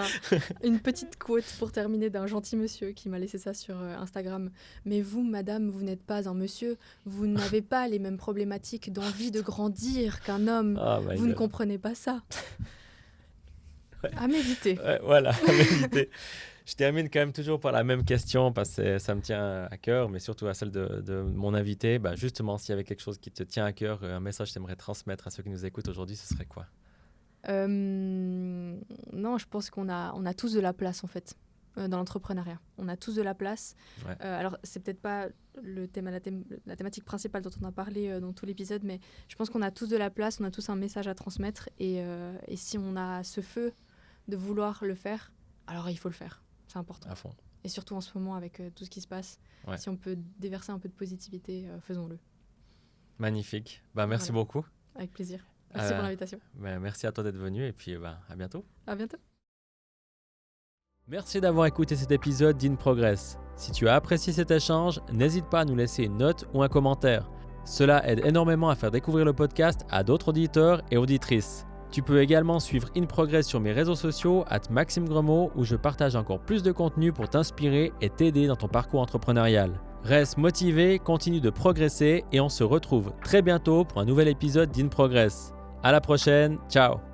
une petite quote pour terminer d'un gentil monsieur qui m'a laissé ça sur Instagram. Mais vous, madame, vous n'êtes pas un monsieur. Vous n'avez pas les mêmes problématiques d'envie de grandir qu'un homme. Vous ne comprenez pas ça. À méditer. Voilà, à méditer. Je termine quand même toujours par la même question parce que ça me tient à cœur, mais surtout à celle de mon invité. Justement, s'il y avait quelque chose qui te tient à cœur, un message que tu aimerais transmettre à ceux qui nous écoutent aujourd'hui, ce serait quoi? Non, je pense qu'on a tous de la place en fait dans l'entrepreneuriat. On a tous de la place. Alors, c'est peut-être pas la thématique principale dont on a parlé dans tout l'épisode, mais je pense qu'on a tous de la place, on a tous un message à transmettre et si on a ce feu de vouloir le faire, alors il faut le faire. C'est important. À fond. Et surtout en ce moment, avec tout ce qui se passe, si on peut déverser un peu de positivité, faisons-le. Magnifique. Merci beaucoup. Avec plaisir. Merci pour l'invitation. Merci à toi d'être venu et puis à bientôt. À bientôt. Merci d'avoir écouté cet épisode d'In Progress. Si tu as apprécié cet échange, n'hésite pas à nous laisser une note ou un commentaire. Cela aide énormément à faire découvrir le podcast à d'autres auditeurs et auditrices. Tu peux également suivre In Progress sur mes réseaux sociaux @MaximeGremaud où je partage encore plus de contenu pour t'inspirer et t'aider dans ton parcours entrepreneurial. Reste motivé, continue de progresser et on se retrouve très bientôt pour un nouvel épisode d'In Progress. À la prochaine, ciao!